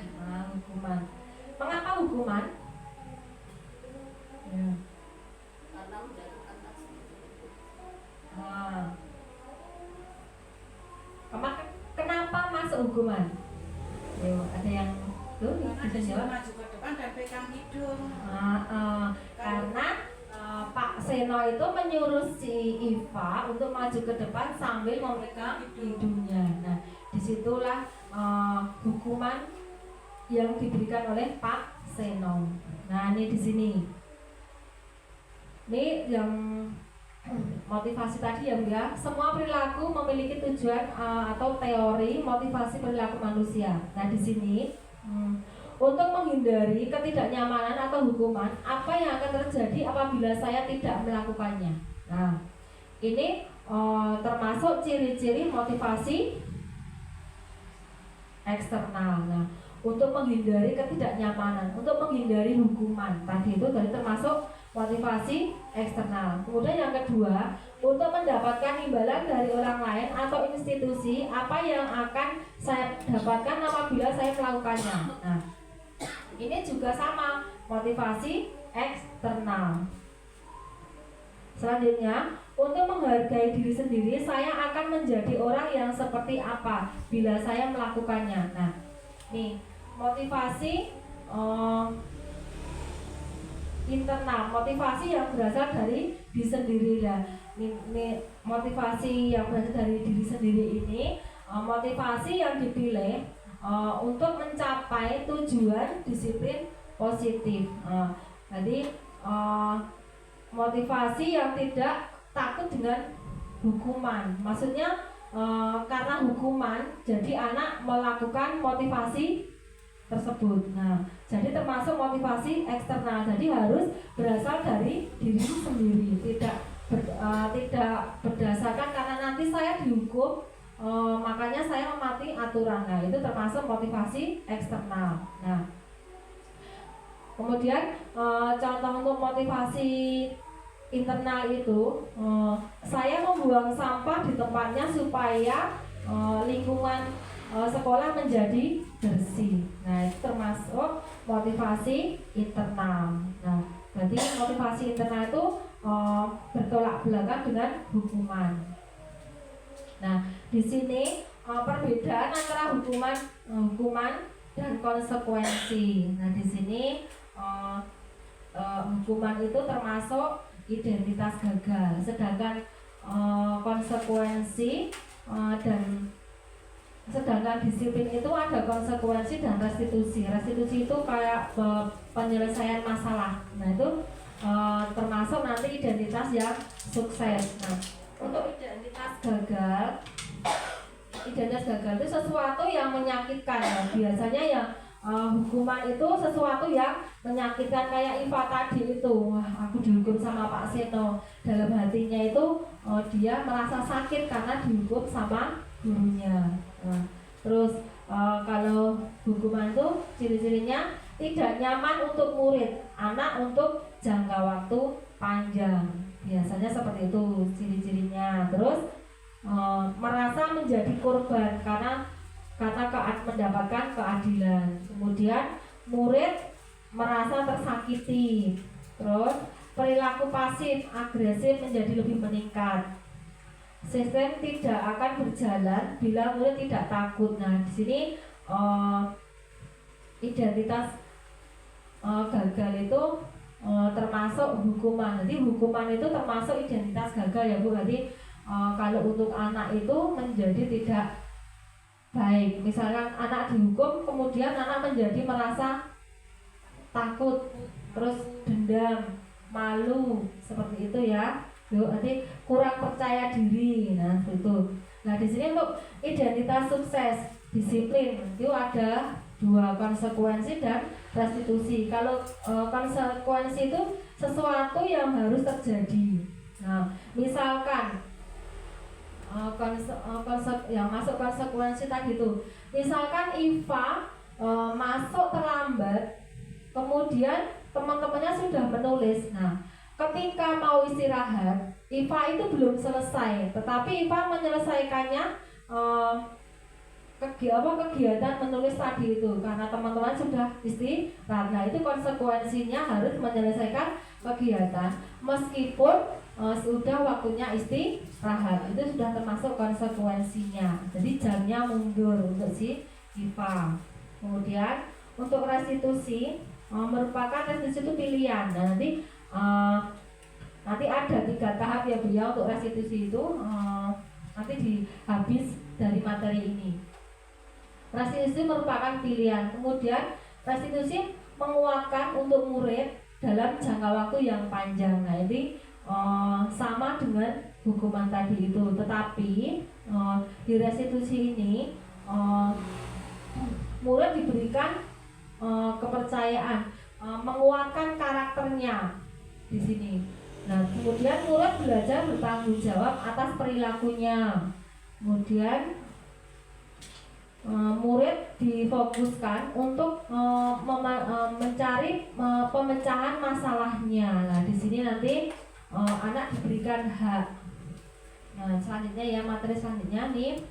[SPEAKER 3] Hukuman. Mengapa hukuman? Ya.
[SPEAKER 4] Karena menjatuhkan tas.
[SPEAKER 3] Kenapa masuk hukuman? Ada yang tuh bisa jawab?
[SPEAKER 2] Maju ke depan dan pegang hidung.
[SPEAKER 3] Karena Pak Seno itu menyuruh si Iva untuk maju ke depan sambil memegang hidungnya. Nah, disitulah hukuman yang diberikan oleh Pak Seno. Nah, ini di sini. Ini yang motivasi tadi ya Bu ya. Semua perilaku memiliki tujuan atau teori motivasi perilaku manusia. Nah, di sini untuk menghindari ketidaknyamanan atau hukuman, apa yang akan terjadi apabila saya tidak melakukannya. Nah, ini termasuk ciri-ciri motivasi eksternal. Nah, untuk menghindari ketidaknyamanan, untuk menghindari hukuman, tadi itu termasuk motivasi eksternal. Kemudian yang kedua, untuk mendapatkan imbalan dari orang lain atau institusi, apa yang akan saya dapatkan apabila saya melakukannya. Nah, ini juga sama, motivasi eksternal. Selanjutnya, untuk menghargai diri sendiri, saya akan menjadi orang yang seperti apa bila saya melakukannya. Nah, nih motivasi internal, motivasi yang berasal dari diri sendiri. Nah, ini motivasi yang berasal dari diri sendiri ini, motivasi yang dipilih untuk mencapai tujuan disiplin positif. Jadi motivasi yang tidak takut dengan hukuman. Maksudnya karena hukuman, jadi anak melakukan motivasi tersebut. Nah, jadi termasuk motivasi eksternal. Jadi harus berasal dari diri sendiri, tidak berdasarkan karena nanti saya dihukum, makanya saya mematuhi aturan. Nah, itu termasuk motivasi eksternal. Nah, kemudian contoh untuk motivasi internal itu, saya membuang sampah di tempatnya supaya lingkungan sekolah menjadi bersih. Nah, itu termasuk motivasi internal. Nah, berarti motivasi internal itu bertolak belakang dengan hukuman. Nah, di sini perbedaan antara hukuman dan konsekuensi. Nah, di sini hukuman itu termasuk identitas gagal, sedangkan konsekuensi sedangkan disiplin itu ada konsekuensi dan restitusi. Restitusi itu kayak penyelesaian masalah. Nah, itu termasuk nanti identitas yang sukses. Nah, untuk identitas gagal itu sesuatu yang menyakitkan. Nah, biasanya yang hukuman itu sesuatu yang menyakitkan, kayak Iva tadi itu. Wah, aku dihukum sama Pak Seno. Dalam hatinya itu dia merasa sakit karena dihukum sama gurunya. Nah, terus kalau hukuman itu ciri-cirinya tidak nyaman untuk murid, anak untuk jangka waktu panjang. Biasanya seperti itu ciri-cirinya. Terus merasa menjadi korban karena mendapatkan keadilan. Kemudian murid merasa tersakiti. Terus perilaku pasif agresif menjadi lebih meningkat. Sistem tidak akan berjalan bila murid tidak takut. Nah, di sini identitas gagal itu termasuk hukuman. Jadi hukuman itu termasuk identitas gagal ya Bu. Jadi kalau untuk anak itu menjadi tidak baik. Misalkan anak dihukum, kemudian anak menjadi merasa takut, terus dendam, malu, seperti itu ya. Nanti kurang percaya diri. Nah, itu. Nah, di sini untuk identitas sukses, disiplin itu ada dua, konsekuensi dan restitusi. Kalau konsekuensi itu sesuatu yang harus terjadi. Nah, misalkan yang masuk konsekuensi tadi itu, misalkan Iva masuk terlambat, kemudian teman-temannya sudah menulis. Nah, ketika mau istirahat, Iva itu belum selesai, tetapi Iva menyelesaikannya kegiatan menulis tadi itu karena teman-teman sudah istirahat. Nah, itu konsekuensinya harus menyelesaikan kegiatan meskipun sudah waktunya istirahat. Itu sudah termasuk konsekuensinya. Jadi jamnya mundur untuk si Iva. Kemudian untuk restitusi, merupakan restitusi itu pilihan. Nah, nanti ada 3 tahap ya Bu ya untuk restitusi itu, nanti di habis dari materi ini. Restitusi merupakan pilihan. Kemudian restitusi menguatkan untuk murid dalam jangka waktu yang panjang. Nah, ini sama dengan hukuman tadi itu, tetapi di restitusi ini murid diberikan kepercayaan, menguatkan karakternya di sini. Nah, kemudian murid belajar bertanggung jawab atas perilakunya. Kemudian murid difokuskan untuk mencari pemecahan masalahnya. Nah, di sini nanti anak diberikan hak. Nah, selanjutnya ya, materi selanjutnya nih.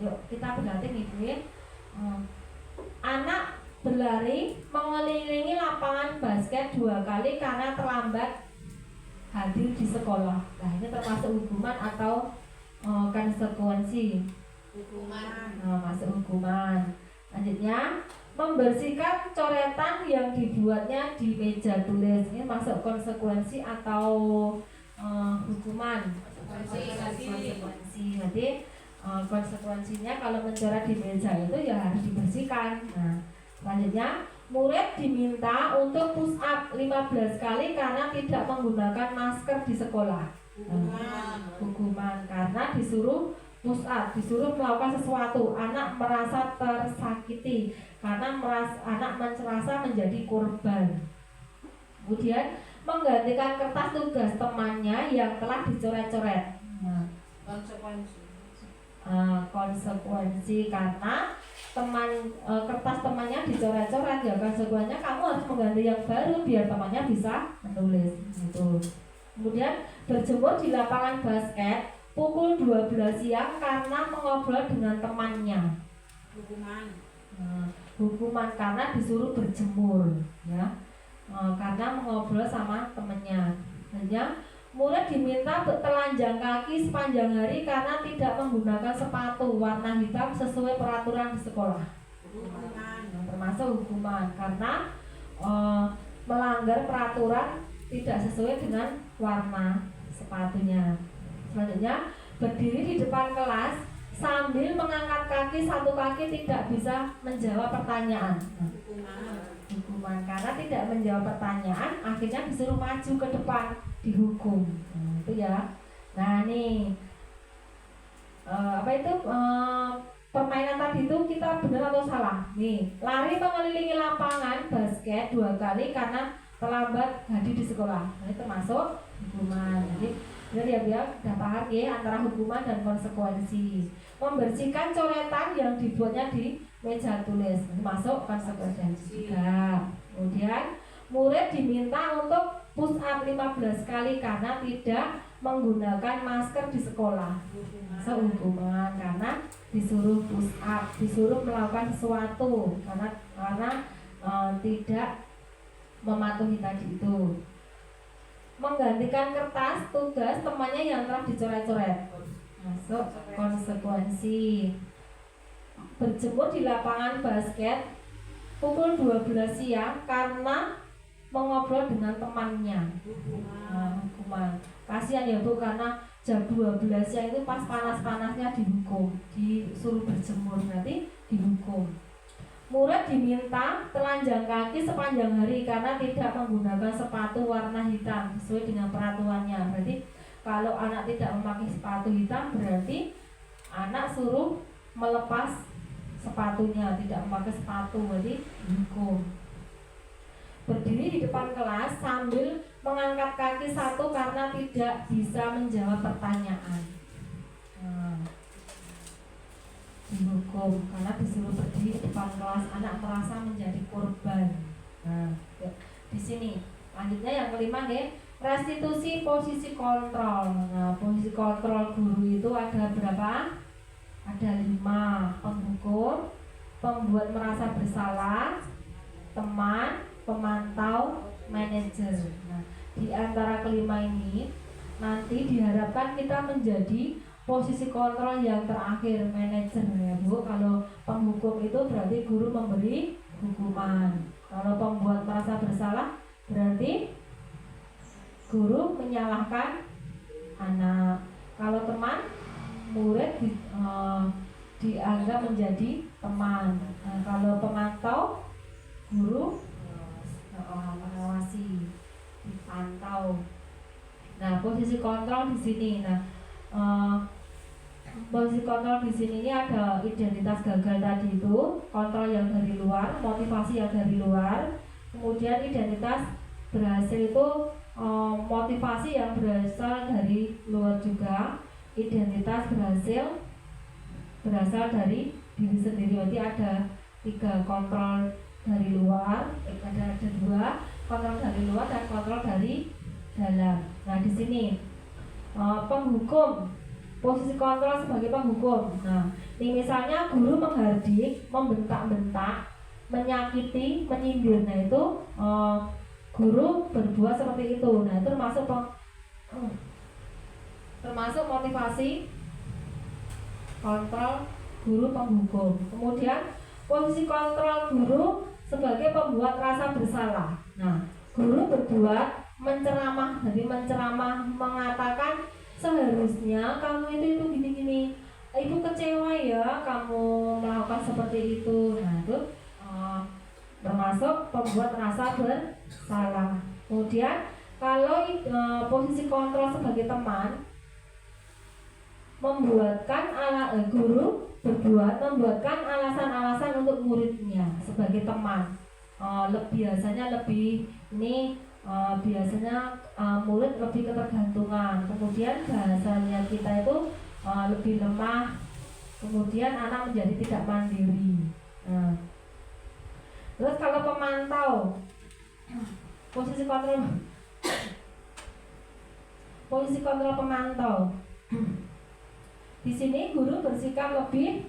[SPEAKER 3] Yuk kita perhatiin Ibu ya. Anak berlari mengelilingi lapangan basket 2 kali karena terlambat hadir di sekolah. Nah, ini termasuk hukuman atau konsekuensi.
[SPEAKER 4] Hukuman.
[SPEAKER 3] Nah, masuk hukuman. Selanjutnya, membersihkan coretan yang dibuatnya di meja tulis. Ini masuk konsekuensi atau hukuman. Konsekuensi. Nanti konsekuensinya kalau mencoret di meja itu ya harus dibersihkan. Nah, selanjutnya murid diminta untuk push up 15 kali karena tidak menggunakan masker di sekolah. Hukuman karena disuruh push up, disuruh melakukan sesuatu. Anak merasa tersakiti karena anak merasa menjadi korban. Kemudian menggantikan kertas tugas temannya yang telah dicoret-coret. Nah, konsekuensi karena kertas temannya dicoret-coret, ya konsekuensinya kamu harus mengganti yang baru biar temannya bisa menulis gitu. Kemudian berjemur di lapangan basket pukul 12 siang karena mengobrol dengan temannya. Hukuman karena disuruh berjemur ya, karena mengobrol sama temannya. Hanya murid diminta telanjang kaki sepanjang hari karena tidak menggunakan sepatu warna hitam sesuai peraturan di sekolah. Termasuk hukuman karena melanggar peraturan tidak sesuai dengan warna sepatunya. Selanjutnya, berdiri di depan kelas sambil mengangkat kaki, satu kaki tidak bisa menjawab pertanyaan. Hukuman karena tidak menjawab pertanyaan, akhirnya disuruh maju ke depan, dihukum. Nah, itu ya. Nah, nih permainan tadi itu kita benar atau salah? Nih, lari mengelilingi lapangan basket 2 kali karena terlambat hadir di sekolah. Nah, ini termasuk hukuman. Jadi benar ya biar udah paham ya antara hukuman dan konsekuensi. Membersihkan coretan yang dibuatnya di meja tulis, masuk konsekuensi juga. Kemudian murid diminta untuk push up 15 kali karena tidak menggunakan masker di sekolah. Masuk hukuman karena disuruh push up, disuruh melakukan sesuatu karena tidak mematuhi tadi itu. Menggantikan kertas tugas temannya yang telah dicoret-coret, masuk konsekuensi. Berjemur di lapangan basket pukul 12 siang karena mengobrol dengan temannya. Hukuman. Kasihan ya Bu, karena jam 12 siang itu pas panas-panasnya dihukum, disuruh berjemur, berarti dihukum. Murid diminta telanjang kaki sepanjang hari karena tidak menggunakan sepatu warna hitam sesuai dengan peraturannya. Berarti kalau anak tidak memakai sepatu hitam, berarti anak suruh melepas sepatunya, tidak memakai sepatu, berarti dihukum. Berdiri di depan kelas sambil mengangkat kaki satu karena tidak bisa menjawab pertanyaan. Dihukum karena disuruh berdiri di depan kelas, anak merasa menjadi korban. Nah, di sini lanjutnya yang kelima ya, restitusi posisi kontrol. Nah, posisi kontrol guru itu ada berapa? Ada 5. Penghukum, pembuat merasa bersalah, teman, pemantau, manajer. Nah, di antara kelima ini nanti diharapkan kita menjadi posisi kontrol yang terakhir, manajer ya Bu. Kalau penghukum itu berarti guru memberi hukuman. Kalau pembuat merasa bersalah berarti guru menyalahkan anak. Kalau teman, murid dianggap menjadi teman. Nah, kalau pemantau, guru mengawasi, dipantau. Nah, posisi kontrol di sini. Nah, posisi kontrol di sini ini ada identitas gagal tadi itu, kontrol yang dari luar, motivasi yang dari luar, kemudian identitas berhasil itu motivasi yang berasal dari luar juga, identitas berasal dari diri sendiri. Berarti ada 3 kontrol dari luar, ada 2 kontrol dari luar dan kontrol dari dalam. Nah di sini penghukum, posisi kontrol sebagai penghukum. Nah ini misalnya guru menghardik, membentak-bentak, menyakiti, menyindir. Nah itu guru berbuat seperti itu. Nah itu termasuk motivasi kontrol guru penghukum. Kemudian posisi kontrol guru sebagai pembuat rasa bersalah. Nah guru berbuat menceramah, jadi menceramah mengatakan seharusnya kamu itu gini-gini, ibu kecewa ya kamu melakukan seperti itu. Nah itu termasuk pembuat rasa bersalah. Kemudian kalau posisi kontrol sebagai teman, guru membuatkan alasan-alasan untuk muridnya sebagai teman. Biasanya murid lebih ketergantungan, kemudian bahasanya kita itu lebih lemah, kemudian anak menjadi tidak mandiri. Terus kalau pemantau, posisi kontrol pemantau, di sini guru bersikap lebih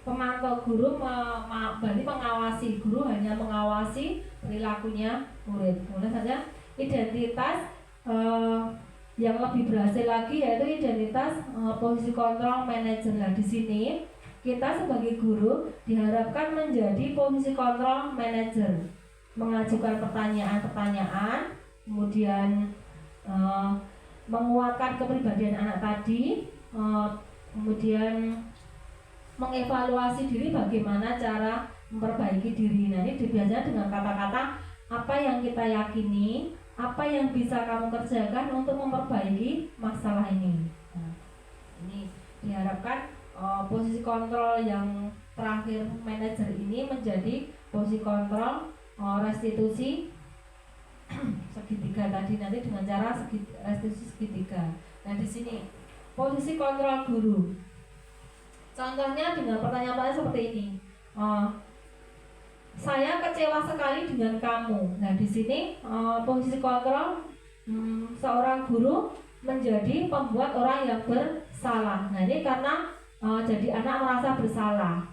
[SPEAKER 3] pemantau guru berarti mengawasi, guru hanya mengawasi perilakunya murid. Kemudian saja identitas yang lebih berhasil lagi yaitu identitas posisi kontrol manajer. Nah di sini kita sebagai guru diharapkan menjadi posisi kontrol manajer, mengajukan pertanyaan-pertanyaan, kemudian menguatkan kepribadian anak tadi, kemudian mengevaluasi diri bagaimana cara memperbaiki diri. Nah ini biasanya dengan kata-kata apa yang kita yakini, apa yang bisa kamu kerjakan untuk memperbaiki masalah ini. Nah, ini diharapkan posisi kontrol yang terakhir manajer ini menjadi posisi kontrol restitusi segitiga tadi nanti dengan cara restitusi segitiga. Nah di sini posisi kontrol guru. Contohnya dengan pertanyaan-pertanyaan seperti ini. Saya kecewa sekali dengan kamu. Nah di sini posisi kontrol seorang guru menjadi pembuat orang yang bersalah. Nah ini karena jadi anak merasa bersalah.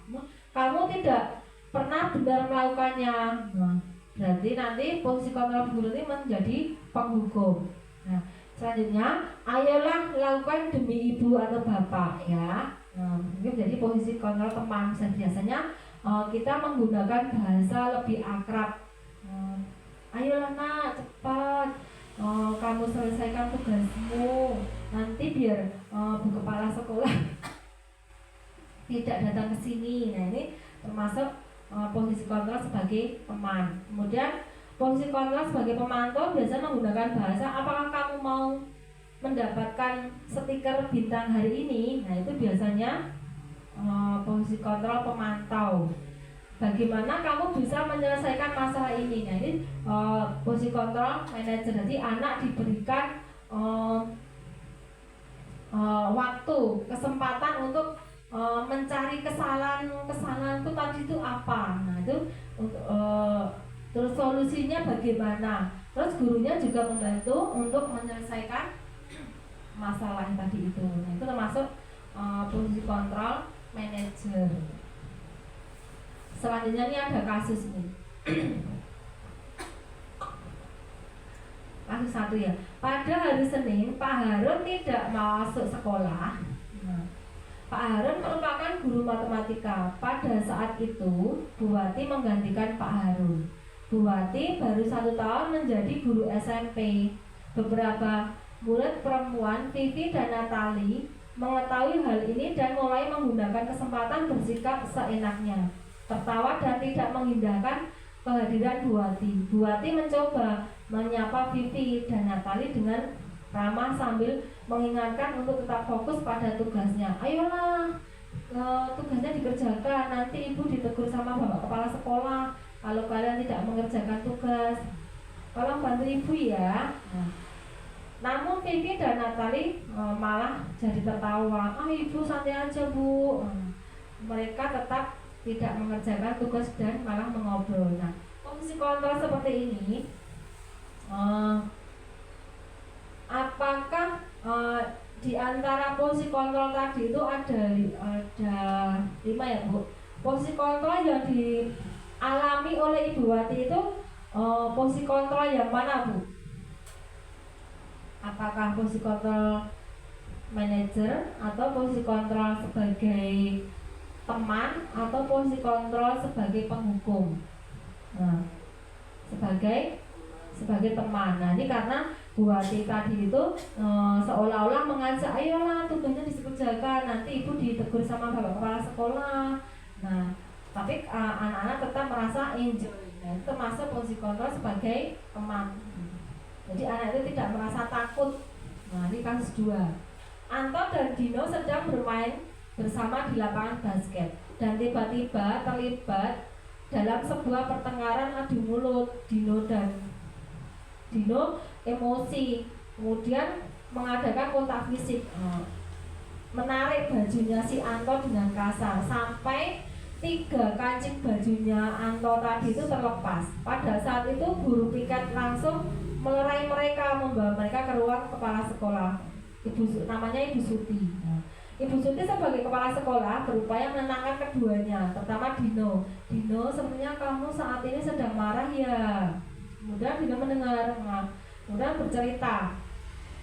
[SPEAKER 3] Kamu tidak pernah benar melakukannya. Nah, berarti nanti posisi kontrol guru ini menjadi penghukum. Nah selanjutnya, ayolah lakukan demi ibu atau bapak ya. Ini menjadi posisi kontrol teman. Biasanya kita menggunakan bahasa lebih akrab. Ayolah nak, cepat, kamu selesaikan tugasmu. Nanti biar bu kepala sekolah tidak datang ke sini. Nah ini termasuk posisi kontrol sebagai teman. Kemudian posisi kontrol sebagai pemantau biasanya menggunakan bahasa, apakah kamu mau mendapatkan stiker bintang hari ini? Nah itu biasanya posisi kontrol pemantau. Bagaimana kamu bisa menyelesaikan masalah ini? Nah ini posisi kontrol manajer. Jadi anak diberikan waktu, kesempatan untuk mencari kesalahan itu tadi itu apa. Nah itu terus solusinya bagaimana. Terus gurunya juga membantu untuk menyelesaikan masalah tadi itu. Nah itu termasuk posisi kontrol manajer. Selanjutnya ini ada kasus nih. Kasus 1 ya. Pada hari Senin Pak Harun tidak masuk sekolah. Nah, Pak Harun merupakan guru matematika. Pada saat itu Bu Wati menggantikan Pak Harun. Bu Wati baru 1 tahun menjadi guru SMP. Beberapa murid perempuan, Vivi dan Natali, mengetahui hal ini dan mulai menggunakan kesempatan bersikap seenaknya, tertawa dan tidak mengindahkan kehadiran Bu Wati. Bu Wati mencoba menyapa Vivi dan Natali dengan ramah sambil mengingatkan untuk tetap fokus pada tugasnya. Ayolah, tugasnya dikerjakan, nanti ibu ditegur sama bapak kepala sekolah kalau kalian tidak mengerjakan tugas. Tolong bantu ibu ya. Namun Vivi dan Natali malah jadi tertawa. Ibu santai aja bu. Mereka tetap tidak mengerjakan tugas dan malah mengobrol. Nah, fungsi kontrol seperti ini, apakah di antara posisi kontrol tadi itu ada 5 ya bu? Posisi kontrol yang dialami oleh Ibu Wati itu posisi kontrol yang mana bu? Apakah posisi kontrol manajer atau posisi kontrol sebagai teman atau posisi kontrol sebagai penghukum? Nah, sebagai teman. Nah, ini karena Bu Wati tadi itu seolah-olah mengajak, ayolah tugasnya dikerjakan, nanti ibu ditegur sama bapak kepala sekolah. Nah, tapi anak-anak tetap merasa enjoy. Nah, itu termasuk posisi kontrol sebagai teman. Jadi anak itu tidak merasa takut. Nah, ini kasus 2. Anto dan Dino sedang bermain bersama di lapangan basket dan tiba-tiba terlibat dalam sebuah pertengkaran adu mulut. Dino emosi, kemudian mengadakan kontak fisik, menarik bajunya si Anto dengan kasar sampai 3 kancing bajunya Anto tadi itu terlepas. Pada saat itu guru piket langsung melerai mereka, membawa mereka ke ruang kepala sekolah. Namanya Ibu Suti. Ibu Suti sebagai kepala sekolah berupaya menenangkan keduanya, terutama Dino. Dino, sebenarnya kamu saat ini sedang marah ya. Kemudian Dino mendengar, kemudian bercerita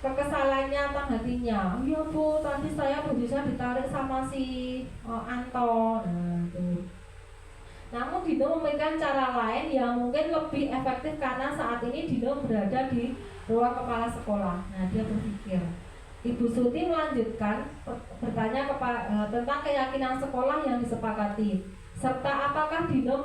[SPEAKER 3] kekesalannya tentang hatinya. Iya bu, tadi saya baju saya ditarik sama si Anto. Namun Dino memiliki cara lain yang mungkin lebih efektif karena saat ini Dino berada di ruang kepala sekolah. Nah, dia berpikir. Ibu Suti melanjutkan bertanya tentang keyakinan sekolah yang disepakati, serta apakah Dino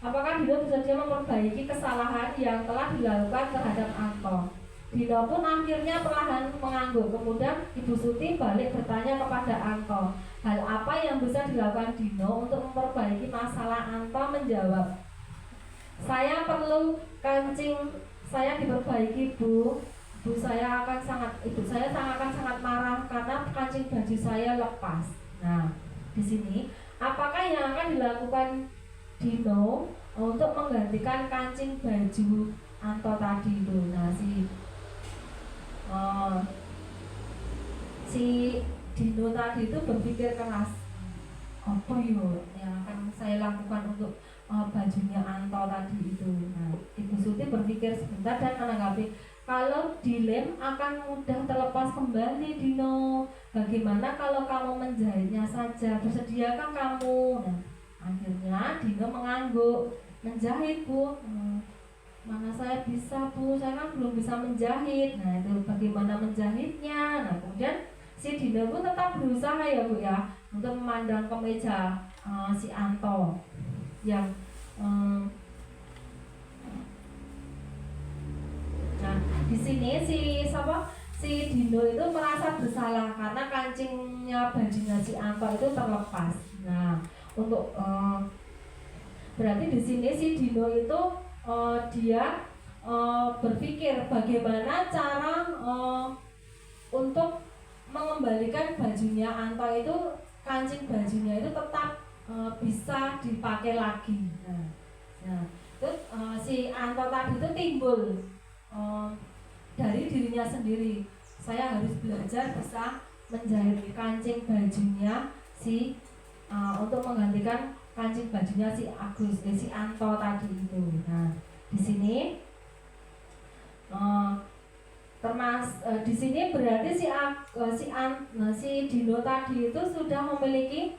[SPEAKER 3] bersedia memperbaiki kesalahan yang telah dilakukan terhadap Anto. Dino pun akhirnya perlahan mengangguk. Kemudian Ibu Suti balik bertanya kepada Anto, hal apa yang bisa dilakukan Dino untuk memperbaiki masalah? Anto menjawab, saya perlu kancing saya diperbaiki bu. Ibu saya akan sangat marah karena kancing baju saya lepas. Nah, di sini apakah yang akan dilakukan Dino untuk menggantikan kancing baju Anto tadi itu? Nah, si Dino tadi itu berpikir keras, apa yang akan saya lakukan untuk bajunya Anto tadi itu. Nah, Ibu Suti berpikir sebentar dan menanggapi, kalau dilem akan mudah terlepas kembali Dino. Bagaimana kalau kamu menjahitnya saja? Bersediakah kamu? Nah, akhirnya Dino mengangguk. Menjahit bu? Mana saya bisa bu? Saya kan belum bisa menjahit. Nah, itu bagaimana menjahitnya? Nah, kemudian si Dino pun tetap berusaha ya bu ya untuk memandang kemeja si Anto yang nah, di sini si Dino itu merasa bersalah karena kancingnya bajunya si Anto itu terlepas. Nah, untuk berarti di sini si Dino itu dia berpikir bagaimana cara untuk mengembalikan bajunya Anto itu, kancing bajunya itu tetap bisa dipakai lagi. Nah itu si Anto tadi itu timbul dari dirinya sendiri. Saya harus belajar bisa menjahit kancing bajunya untuk menggantikan kancing bajunya si si Anto tadi itu. Nah, di sini di sini berarti si Dino tadi itu sudah memiliki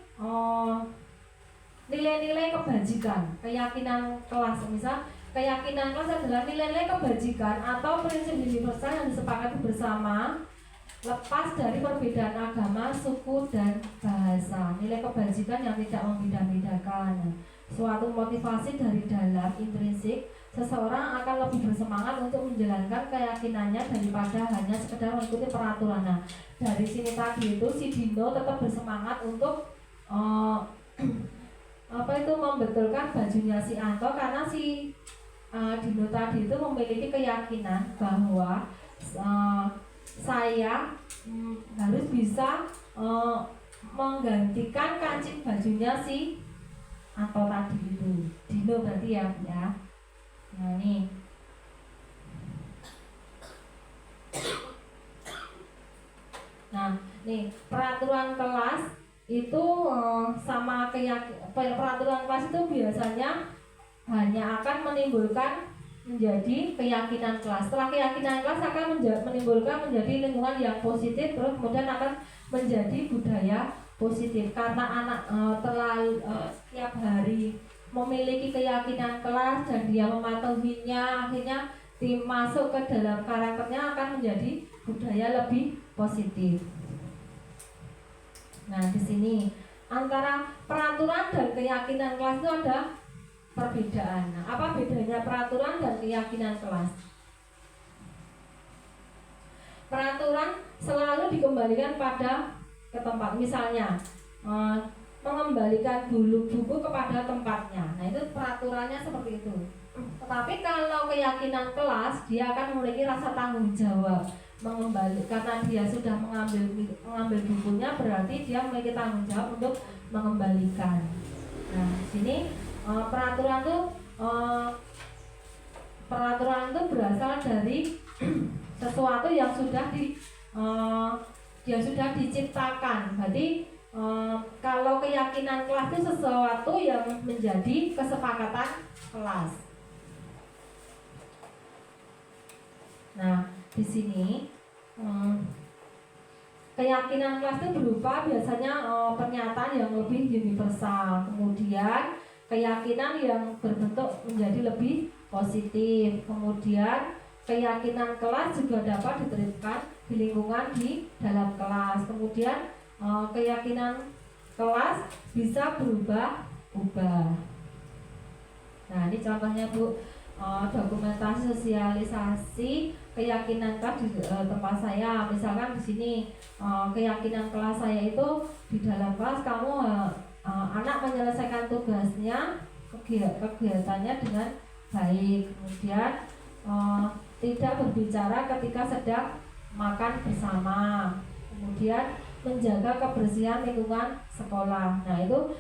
[SPEAKER 3] nilai-nilai kebajikan, keyakinan kelas. Misal keyakinan kelas adalah nilai-nilai kebajikan atau prinsip universal yang disepakati bersama lepas dari perbedaan agama, suku, dan bahasa. Nilai kebajikan yang tidak membeda-bedakan. Suatu motivasi dari dalam intrinsik, seseorang akan lebih bersemangat untuk menjalankan keyakinannya daripada hanya sekedar mengikuti peraturan. Nah, dari sini tadi itu si Dino tetap bersemangat untuk membetulkan bajunya si Anto, karena si Dino tadi itu memiliki keyakinan bahwa saya harus bisa menggantikan kancing bajunya si Anto tadi itu. Dino berarti ya. Nah nih, peraturan kelas itu sama peraturan kelas itu biasanya hanya akan menimbulkan menjadi keyakinan kelas. Setelah keyakinan kelas akan menimbulkan menjadi lingkungan yang positif, terus kemudian akan menjadi budaya positif. Karena anak setiap hari memiliki keyakinan kelas dan dia mematuhinya, akhirnya masuk ke dalam karakternya akan menjadi budaya lebih positif. Nah, di sini antara peraturan dan keyakinan kelas itu ada perbedaan. Nah, apa bedanya peraturan dan keyakinan kelas? Peraturan selalu dikembalikan ke tempat. Misalnya, mengembalikan buku kepada tempatnya. Nah, itu peraturannya seperti itu. Tetapi kalau keyakinan kelas, dia akan memiliki rasa tanggung jawab karena dia sudah mengambil bukunya, berarti dia memiliki tanggung jawab untuk mengembalikan. Nah, di sini peraturan itu berasal dari sesuatu yang sudah diciptakan. Berarti kalau keyakinan kelas itu sesuatu yang menjadi kesepakatan kelas. Nah, di sini keyakinan kelas itu berupa biasanya pernyataan yang lebih universal, kemudian keyakinan yang berbentuk menjadi lebih positif, kemudian keyakinan kelas juga dapat diterapkan di lingkungan di dalam kelas, kemudian keyakinan kelas bisa berubah-ubah. Nah, ini contohnya Bu, dokumentasi sosialisasi keyakinan kelas di tempat saya. Misalkan di sini keyakinan kelas saya itu di dalam kelas kamu anak menyelesaikan tugasnya, kegiatannya dengan baik, kemudian tidak berbicara ketika sedang makan bersama, kemudian menjaga kebersihan lingkungan sekolah. Nah, itu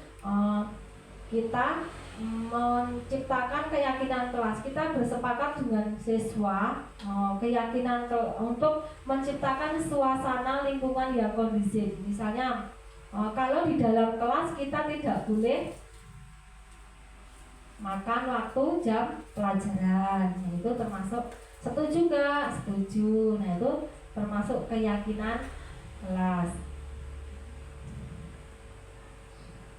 [SPEAKER 3] kita menciptakan keyakinan kelas. Kita bersepakat dengan siswa keyakinan untuk menciptakan suasana lingkungan yang kondusif. Misalnya kalau di dalam kelas kita tidak boleh makan waktu jam pelajaran. Nah, itu termasuk setuju nggak? Setuju. Nah, itu termasuk keyakinan kelas.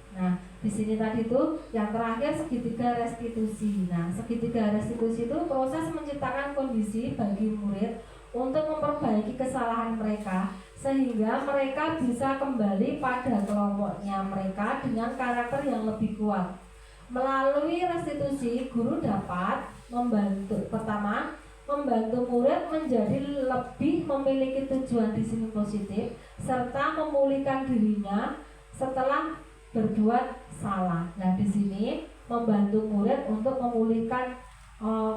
[SPEAKER 3] Nah, di sini tadi tuh yang terakhir segitiga restitusi. Nah, segitiga restitusi itu proses menciptakan kondisi bagi murid untuk memperbaiki kesalahan mereka sehingga mereka bisa kembali pada kelompoknya mereka dengan karakter yang lebih kuat. Melalui restitusi, guru dapat membantu murid menjadi lebih memiliki tujuan di sini positif serta memulihkan dirinya setelah berbuat salah. Nah, di sini membantu murid untuk memulihkan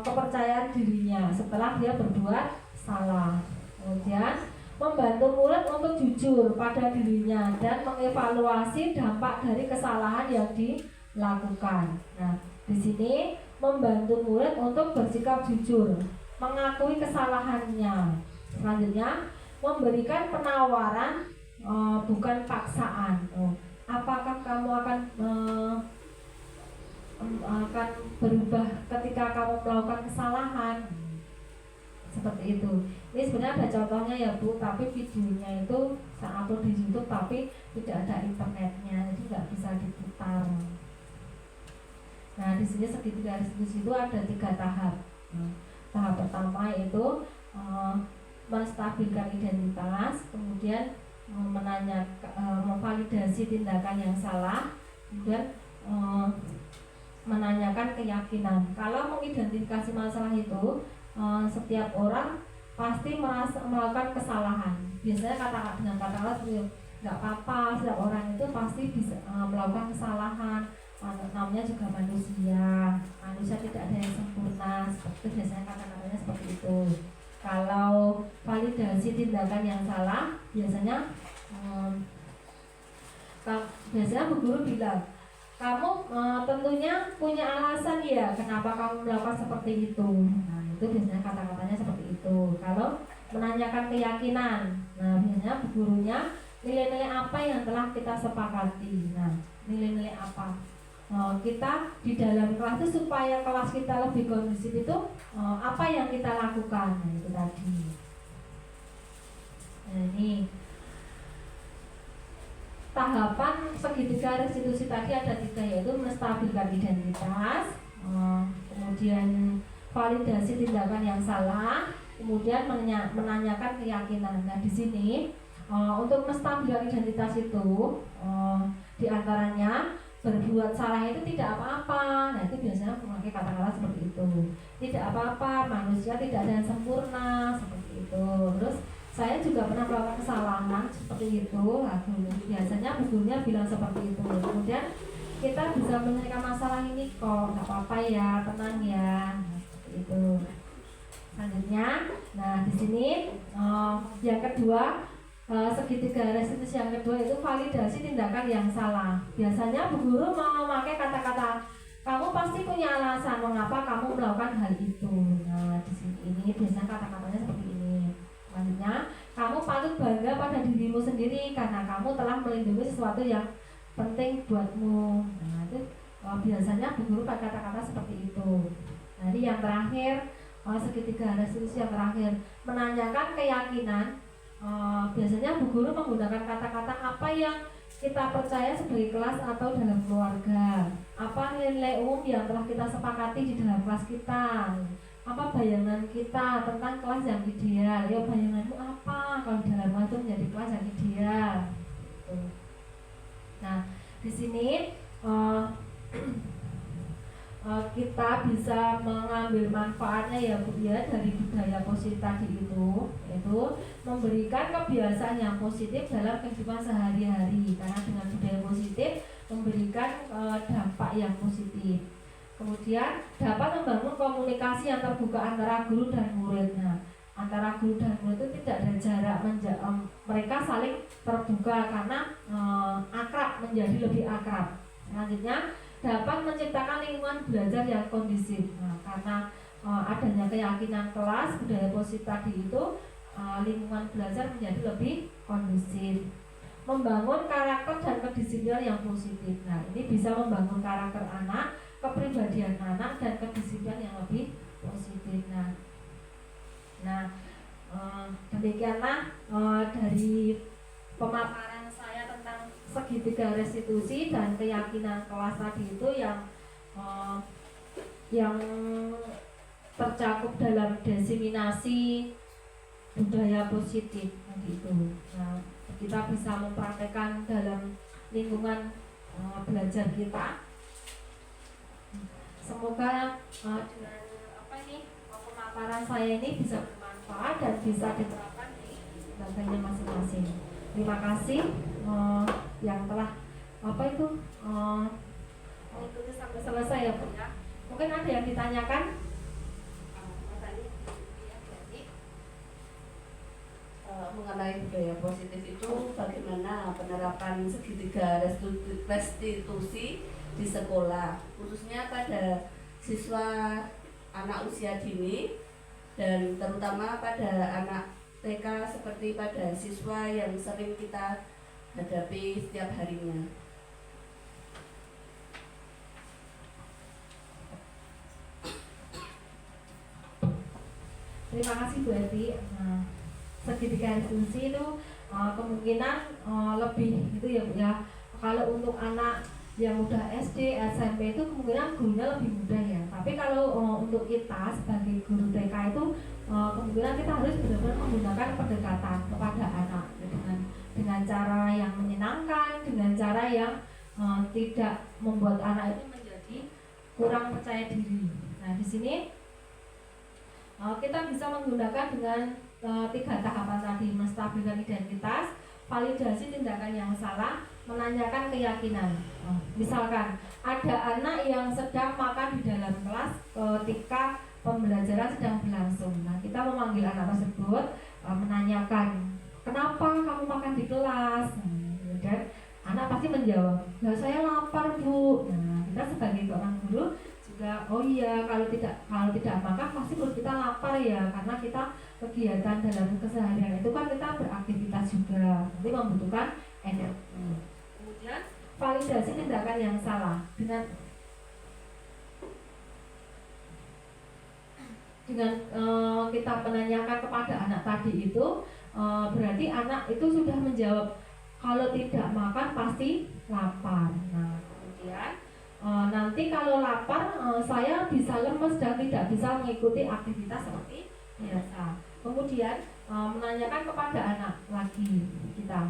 [SPEAKER 3] kepercayaan dirinya setelah dia berbuat salah. Kemudian membantu murid untuk jujur pada dirinya dan mengevaluasi dampak dari kesalahan yang dilakukan. Nah, di sini membantu murid untuk bersikap jujur, mengakui kesalahannya. Selanjutnya memberikan penawaran bukan paksaan. Apakah kamu akan berubah ketika kamu melakukan kesalahan? Seperti itu. Ini sebenarnya ada contohnya ya Bu, tapi videonya itu saya upload di YouTube tapi tidak ada internetnya, jadi nggak bisa diputar. Nah, di sini segitiga restitusi itu ada 3 tahap. Tahap pertama itu menstabilkan identitas, kemudian memvalidasi tindakan yang salah, kemudian menanyakan keyakinan. Kalau mengidentifikasi masalah itu, setiap orang pasti melakukan kesalahan. Biasanya dengan kata-kata seperti nggak apa-apa, setiap orang itu pasti bisa melakukan kesalahan. Namanya juga manusia tidak ada yang sempurna. Seperti itu biasanya kata-katanya seperti itu. Kalau validasi tindakan yang salah, biasanya bu guru bilang, kamu tentunya punya alasan ya kenapa kamu melakukan seperti itu. Nah, itu biasanya kata-katanya seperti itu. Kalau menanyakan keyakinan, nah biasanya bu gurunya nilai-nilai apa yang telah kita sepakati. Nah, nilai-nilai apa kita di dalam kelas itu supaya kelas kita lebih kondusif itu apa yang kita lakukan. Nah, itu tadi. Nah, ini tahapan segitiga restitusi tadi ada 3, yaitu menstabilkan identitas, kemudian validasi tindakan yang salah, kemudian menanyakan keyakinan. Nah, di sini untuk menstabilkan identitas itu diantaranya berbuat salah itu tidak apa-apa. Nah, itu biasanya memakai kata-kata seperti itu. Tidak apa-apa, manusia tidak ada yang sempurna, seperti itu. Terus saya juga pernah melakukan kesalahan seperti itu. Nah, biasanya bukunya bilang seperti itu. Kemudian kita bisa menyelesaikan masalah ini kok, nggak apa-apa ya, tenang ya. Nah, seperti itu. Selanjutnya, nah di sini yang kedua, segitiga restitusi yang kedua itu validasi tindakan yang salah. Biasanya bu guru mau memakai kata-kata kamu pasti punya alasan mengapa kamu melakukan hal itu. Nah, di sini ini biasanya kata-katanya seperti ini. Selanjutnya, kamu patut bangga pada dirimu sendiri karena kamu telah melindungi sesuatu yang penting buatmu. Nah, itu biasanya bu guru pakai kata-kata seperti itu. Jadi yang terakhir, segitiga restitusi yang terakhir, menanyakan keyakinan. Biasanya bu guru menggunakan kata-kata apa yang kita percaya sebagai kelas atau dalam keluarga, apa nilai umum yang telah kita sepakati di dalam kelas kita, apa bayangan kita tentang kelas yang ideal. Ya, bayanganmu apa kalau dalam kelas itu menjadi kelas yang ideal gitu. Nah, di sini kita bisa mengambil manfaatnya ya Bu ya dari budaya positif tadi itu, yaitu memberikan kebiasaan yang positif dalam kehidupan sehari-hari, karena dengan budaya positif memberikan dampak yang positif. Kemudian dapat membangun komunikasi yang terbuka antara guru dan murid. Nah, antara guru dan murid itu tidak ada jarak, mereka saling terbuka karena akrab, menjadi lebih akrab. Selanjutnya dapat menciptakan lingkungan belajar yang kondusif. Nah, karena adanya keyakinan kelas budaya positif tadi itu, lingkungan belajar menjadi lebih kondusif. Membangun karakter dan kedisiplinan yang positif. Nah, ini bisa membangun karakter anak, kepribadian anak, dan kedisiplinan yang lebih positif. Nah, demikianlah dari pemaparan saya tentang segitiga restitusi dan keyakinan kelas tadi itu yang tercakup dalam diseminasi budaya positif tadi itu. Nah, kita bisa mempraktekkan dalam lingkungan belajar kita. Semoga dengan pemaparan saya ini bisa bermanfaat dan bisa diterapkan di lembaganya masing-masing. Terima kasih yang telah mengikuti sampai selesai ya Bu ya. Mungkin ada yang ditanyakan?
[SPEAKER 4] Mengenai budaya positif itu bagaimana penerapan segitiga restitusi di sekolah, khususnya pada siswa anak usia dini dan terutama pada anak TK seperti pada siswa yang sering kita hadapi setiap harinya.
[SPEAKER 3] Terima kasih Bu Eti. Segitiga restitusi itu kemungkinan lebih itu ya Bu ya. Kalau untuk anak yang udah SD, SMP itu kemungkinan gurunya lebih mudah ya. Tapi kalau untuk kita sebagai guru TK itu kemungkinan kita harus benar-benar menggunakan pendekatan kepada anak dengan cara yang menyenangkan, dengan cara yang tidak membuat anak itu menjadi kurang percaya diri. Nah, di sini kita bisa menggunakan dengan 3 tahapan tadi: menstabilkan identitas, validasi tindakan yang salah, menanyakan keyakinan. Misalkan ada anak yang sedang makan di dalam kelas ketika pembelajaran sedang berlangsung. Nah, kita memanggil anak tersebut, menanyakan, kenapa kamu makan di kelas? Dan anak pasti menjawab, nah saya lapar Bu. Nah, kita sebagai seorang guru juga, oh iya, kalau tidak makan pasti perut kita lapar ya, karena kita kegiatan dalam keseharian itu kan kita beraktivitas juga, nanti membutuhkan energi. Kemudian validasi tindakan yang salah dengan kita menanyakan kepada anak tadi itu berarti anak itu sudah menjawab kalau tidak makan pasti lapar. Nah, kemudian nanti kalau lapar saya bisa lemes dan tidak bisa mengikuti aktivitas seperti biasa. Kemudian menanyakan kepada anak lagi kita,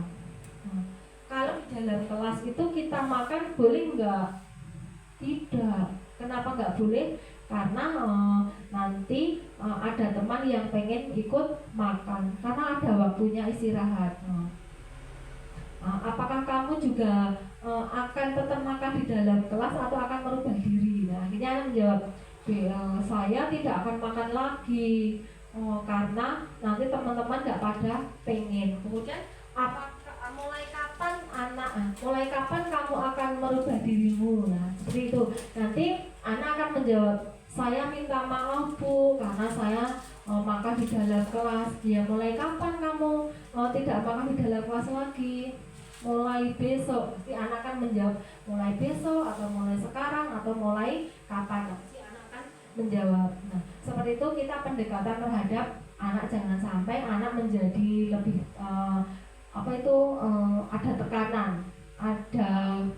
[SPEAKER 3] kalau di dalam kelas itu kita makan boleh nggak? Tidak. Kenapa nggak boleh? Karena nanti ada teman yang pengen ikut makan karena ada waktunya istirahat. Apakah kamu juga akan tetap makan di dalam kelas atau akan merubah diri? Nah, akhirnya anak menjawab, saya tidak akan makan lagi karena nanti teman-teman nggak pada pengen. Kemudian mulai kapan kamu akan merubah dirimu? Nah, seperti itu. Nanti anak akan menjawab, saya minta maaf Bu karena saya makan di dalam kelas. Ya, mulai kapan kamu tidak makan di dalam kelas lagi? Mulai besok. Pasti anak akan menjawab mulai besok atau mulai sekarang atau mulai kapan. Pasti anak akan menjawab. Nah, seperti itu kita pendekatan terhadap anak, jangan sampai anak menjadi lebih ada tekanan, ada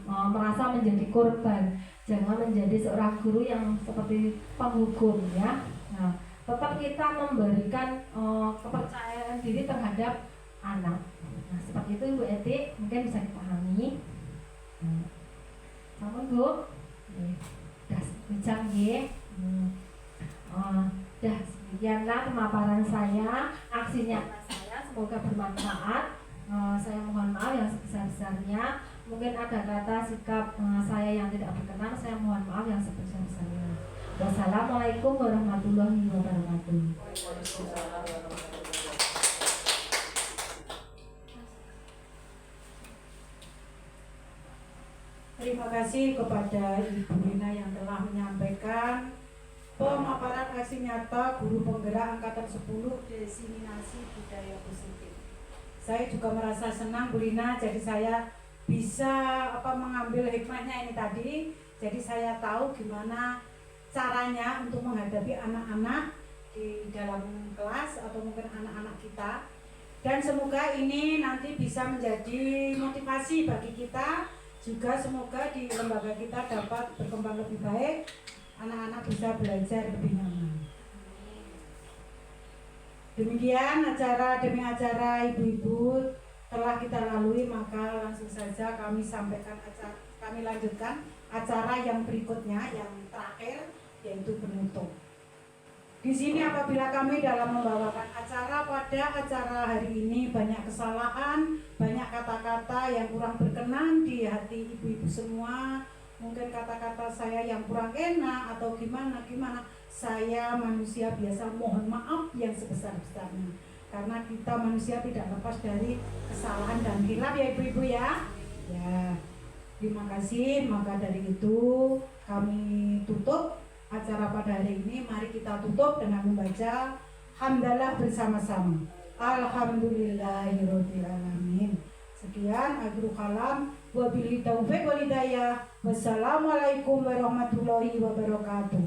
[SPEAKER 3] merasa menjadi korban. Jangan menjadi seorang guru yang seperti penghukum ya. Nah, tetap kita memberikan kepercayaan diri terhadap anak. Nah, seperti itu Ibu Eti, mungkin bisa dipahami. Sama Bu, udah bijak ya. Dah sekianlah pemaparan saya, aksi nyata saya, semoga bermanfaat. Saya mohon maaf yang sebesar-besarnya. Mungkin ada kata sikap saya yang tidak berkenan, saya mohon maaf yang sebesar-besarnya. Wassalamualaikum warahmatullahi wabarakatuh.
[SPEAKER 2] Terima kasih kepada Ibu Lina yang telah menyampaikan pemaparan aksi nyata guru penggerak angkatan 10 diseminasi budaya positif. Saya juga merasa senang Bu Lina, jadi saya bisa mengambil hikmahnya ini tadi. Jadi saya tahu gimana caranya untuk menghadapi anak-anak di dalam kelas atau mungkin anak-anak kita. Dan semoga ini nanti bisa menjadi motivasi bagi kita. Juga semoga di lembaga kita dapat berkembang lebih baik, anak-anak bisa belajar lebih nyaman. Demikian acara demi acara ibu-ibu telah kita lalui, maka langsung saja kami lanjutkan acara yang berikutnya, yang terakhir, yaitu penutup. Di sini apabila kami dalam membawakan acara pada acara hari ini banyak kesalahan, banyak kata-kata yang kurang berkenan di hati ibu-ibu semua, mungkin kata-kata saya yang kurang enak atau gimana, saya manusia biasa, mohon maaf yang sebesar-besarnya. Karena kita manusia tidak lepas dari kesalahan dan hilaf ya ibu-ibu ya. Ya, terima kasih. Maka dari itu kami tutup acara pada hari ini. Mari kita tutup dengan membaca hamdalah bersama-sama. Alhamdulillahirabbil alamin. Sekian, akhirul kalam, wabillahi taufiq wal hidayah. Wassalamualaikum warahmatullahi wabarakatuh.